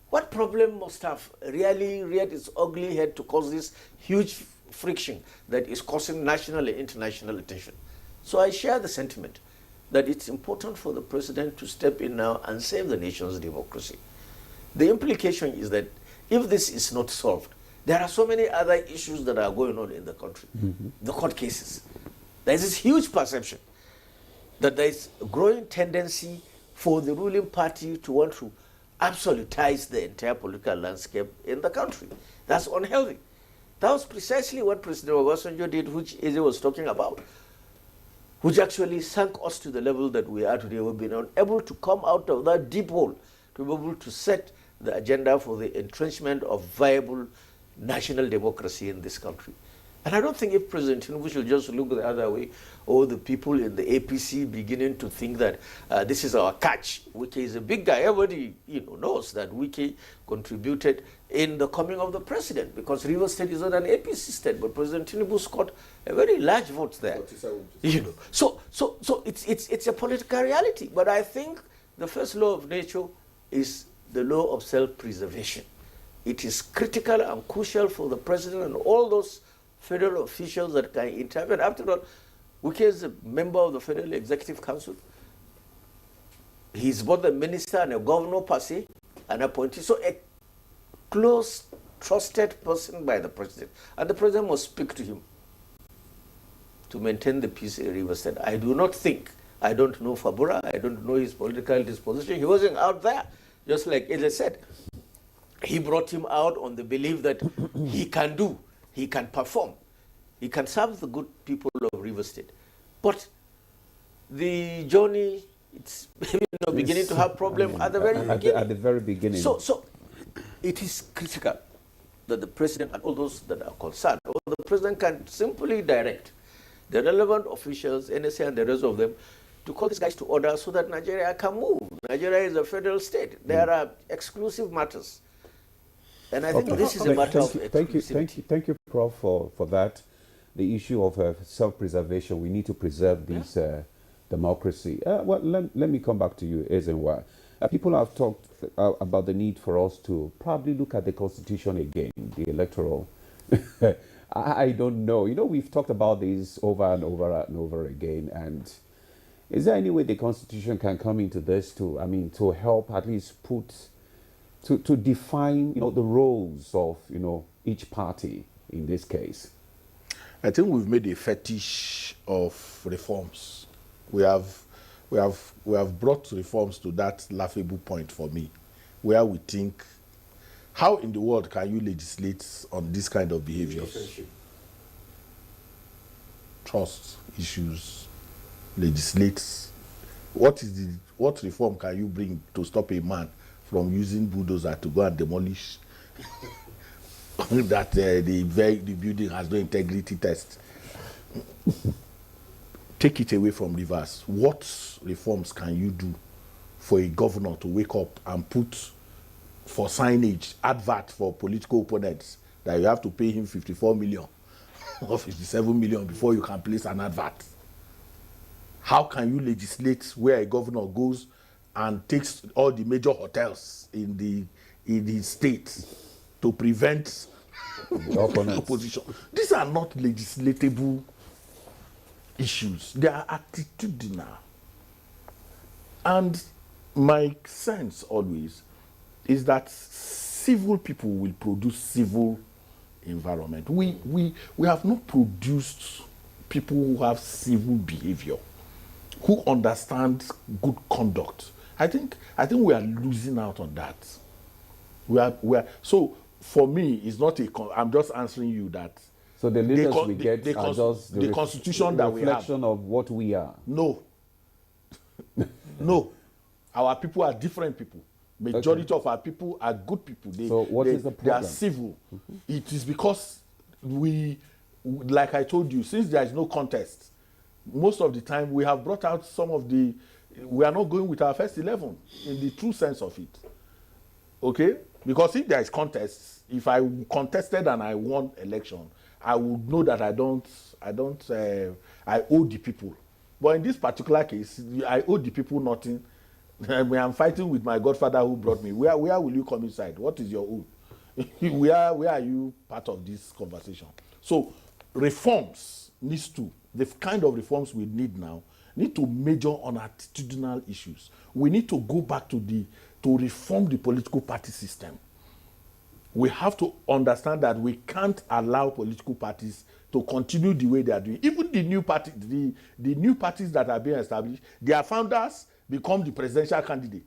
What problem must have really reared its ugly head to cause this huge friction that is causing national and international attention? So I share the sentiment that it's important for the president to step in now and save the nation's democracy. The implication is that if this is not solved, there are so many other issues that are going on in the country. The court cases. There's this huge perception that there is a growing tendency for the ruling party to want to absolutize the entire political landscape in the country. That's unhealthy. That was precisely what President Obasanjo did, which Eze was talking about, which actually sank us to the level that we are today. We've been unable to come out of that deep hole to be able to set the agenda for the entrenchment of viable national democracy in this country. And I don't think if President Tinubu should just look the other way, or the people in the APC beginning to think that this is our catch. Wike is a big guy. Everybody knows that Wike contributed in the coming of the president, because Rivers State is not an APC state, but President Tinubu scored a very large vote there. So it's a political reality. But I think the first law of nature is the law of self-preservation. It is critical and crucial for the president and all those federal officials that can intervene. After all, Wike is a member of the Federal Executive Council. He's both a minister and a governor per se, an appointee. So a close, trusted person by the president. And the president must speak to him to maintain the peace in Rivers State. I do not think, I don't know Fabura, I don't know his political disposition. He wasn't out there, just like Eze said. He brought him out on the belief that he can do, he can perform, he can serve the good people of Rivers State. But the journey, it's beginning to have problems at the very beginning. At the very beginning. So it is critical that the president and all those that are concerned, or the president can simply direct the relevant officials, NSA and the rest of them, to call these guys to order so that Nigeria can move. Nigeria is a federal state. There are exclusive matters. And I think this is a matter of exclusivity. Thank you, Prof, for that. The issue of self-preservation, we need to preserve this democracy. Well, let me come back to you, Ezenwa. People have talked about the need for us to probably look at the Constitution again, the electoral I don't know. You know, we've talked about this over and over and over again. And is there any way the Constitution can come into this too? I mean, to help at least to define, you know, the roles of, you know, each party in this case? I think we've made a fetish of reforms. We have brought reforms to that laughable point for me, where we think, how in the world can you legislate on this kind of behaviors? Trust issues, legislate. What reform can you bring to stop a man from using bulldozer to go and demolish that the building has no integrity test? Take it away from Rivers. What reforms can you do for a governor to wake up and put for signage, advert for political opponents, that you have to pay him 54 million or 57 million before you can place an advert? How can you legislate where a governor goes and takes all the major hotels in the state to prevent opposition? These are not legislatable issues. They are attitudinal. And my sense always is that civil people will produce civil environment. We have not produced people who have civil behavior, who understand good conduct. I think we are losing out on that. We are so for me, it's not a. I'm just answering you that. So the leaders we get are just the constitution that we have. Reflection of what we are. No. No. Our people are different people. Majority of our people are good people. So what is the problem? They are civil. It is because we, like I told you, since there is no contest, most of the time we have brought out some of the, we are not going with our first 11 in the true sense of it. Okay? Because if there is contest, if I contested and I won election, I would know that I owe the people. But in this particular case, I owe the people nothing. When I'm fighting with my godfather who brought me, where will you come inside? What is your own? where are you part of this conversation? So reforms needs to, the kind of reforms we need now, need to major on attitudinal issues. We need to go back to reform the political party system. We have to understand that we can't allow political parties to continue the way they are doing. Even the new party, the new parties that are being established, their founders become the presidential candidate.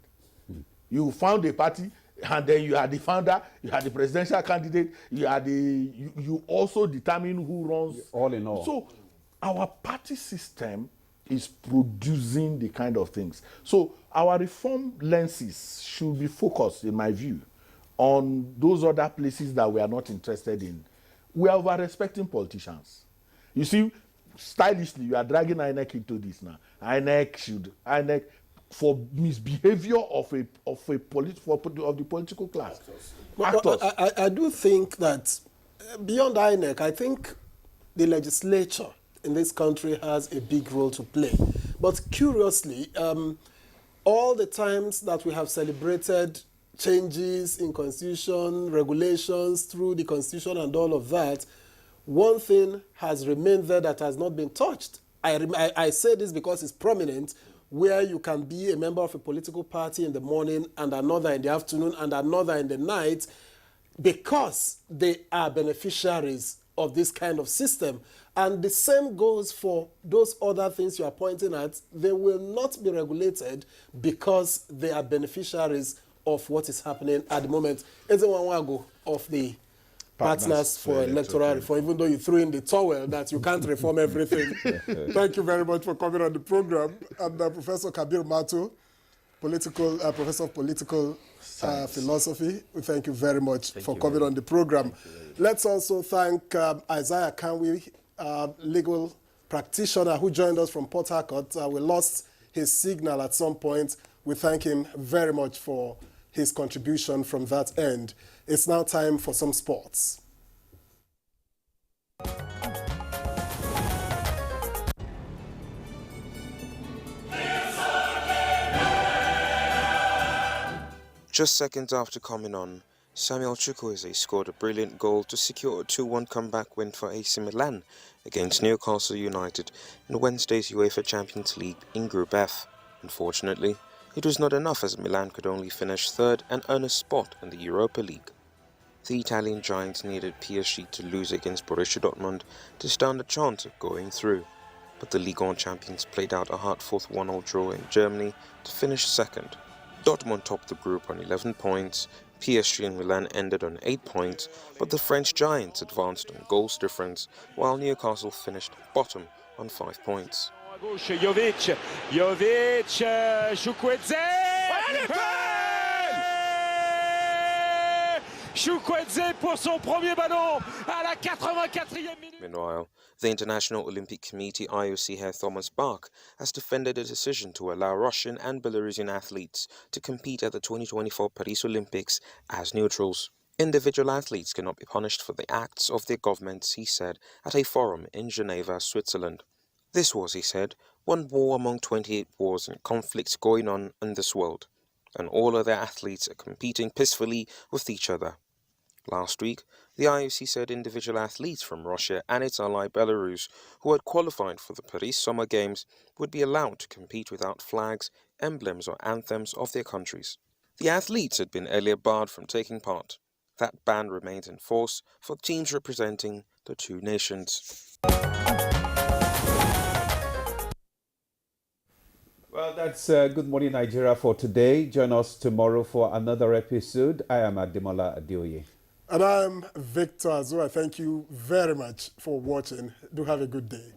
You found a party, and then you are the founder, you are the presidential candidate, you also determine who runs. All in all. So our party system is producing the kind of things. So our reform lenses should be focused, in my view, on those other places that we are not interested in. We are over-respecting politicians. You see, stylishly, you are dragging INEC into this now. INEC for misbehavior of the political class. Actors. I do think that beyond INEC, I think the legislature in this country has a big role to play. But curiously, all the times that we have celebrated changes in constitution, regulations through the constitution and all of that, one thing has remained there that has not been touched. I say this because it's prominent, where you can be a member of a political party in the morning and another in the afternoon and another in the night, because they are beneficiaries of this kind of system. And the same goes for those other things you are pointing at. They will not be regulated because they are beneficiaries of what is happening at the moment. Ezewanwago of the Partners for Electoral Reform, even though you threw in the towel that you can't reform everything. Thank you very much for coming on the program. And Professor Kabir Mato, Professor of Political Philosophy, we thank you very much for coming on the program. Let's also thank Isaiah Kanwi, legal practitioner who joined us from Port Harcourt. We lost his signal at some point. We thank him very much for his contribution from that end. It's now time for some sports. Just seconds after coming on, Samuel Chukwueze scored a brilliant goal to secure a 2-1 comeback win for AC Milan against Newcastle United in Wednesday's UEFA Champions League in Group F. Unfortunately, it was not enough as Milan could only finish third and earn a spot in the Europa League. The Italian giants needed PSG to lose against Borussia Dortmund to stand a chance of going through, but the Ligue 1 champions played out a hard-fought 1-1 draw in Germany to finish second. Dortmund topped the group on 11 points, PSG and Milan ended on 8 points, but the French giants advanced on goals difference, while Newcastle finished bottom on 5 points. Jovic, Chukwueze! Chukwueze pour son premier ballon à la 84e minute. Meanwhile, the International Olympic Committee IOC head Thomas Bach has defended a decision to allow Russian and Belarusian athletes to compete at the 2024 Paris Olympics as neutrals. Individual athletes cannot be punished for the acts of their governments, he said, at a forum in Geneva, Switzerland. This was, he said, one war among 28 wars and conflicts going on in this world, and all other athletes are competing peacefully with each other. Last week, the IOC said individual athletes from Russia and its ally Belarus who had qualified for the Paris Summer Games would be allowed to compete without flags, emblems or anthems of their countries. The athletes had been earlier barred from taking part. That ban remains in force for teams representing the two nations. Well, that's Good Morning Nigeria for today. Join us tomorrow for another episode. I am Ademola Adeoye. And I'm Victor Azua. Thank you very much for watching. Do have a good day.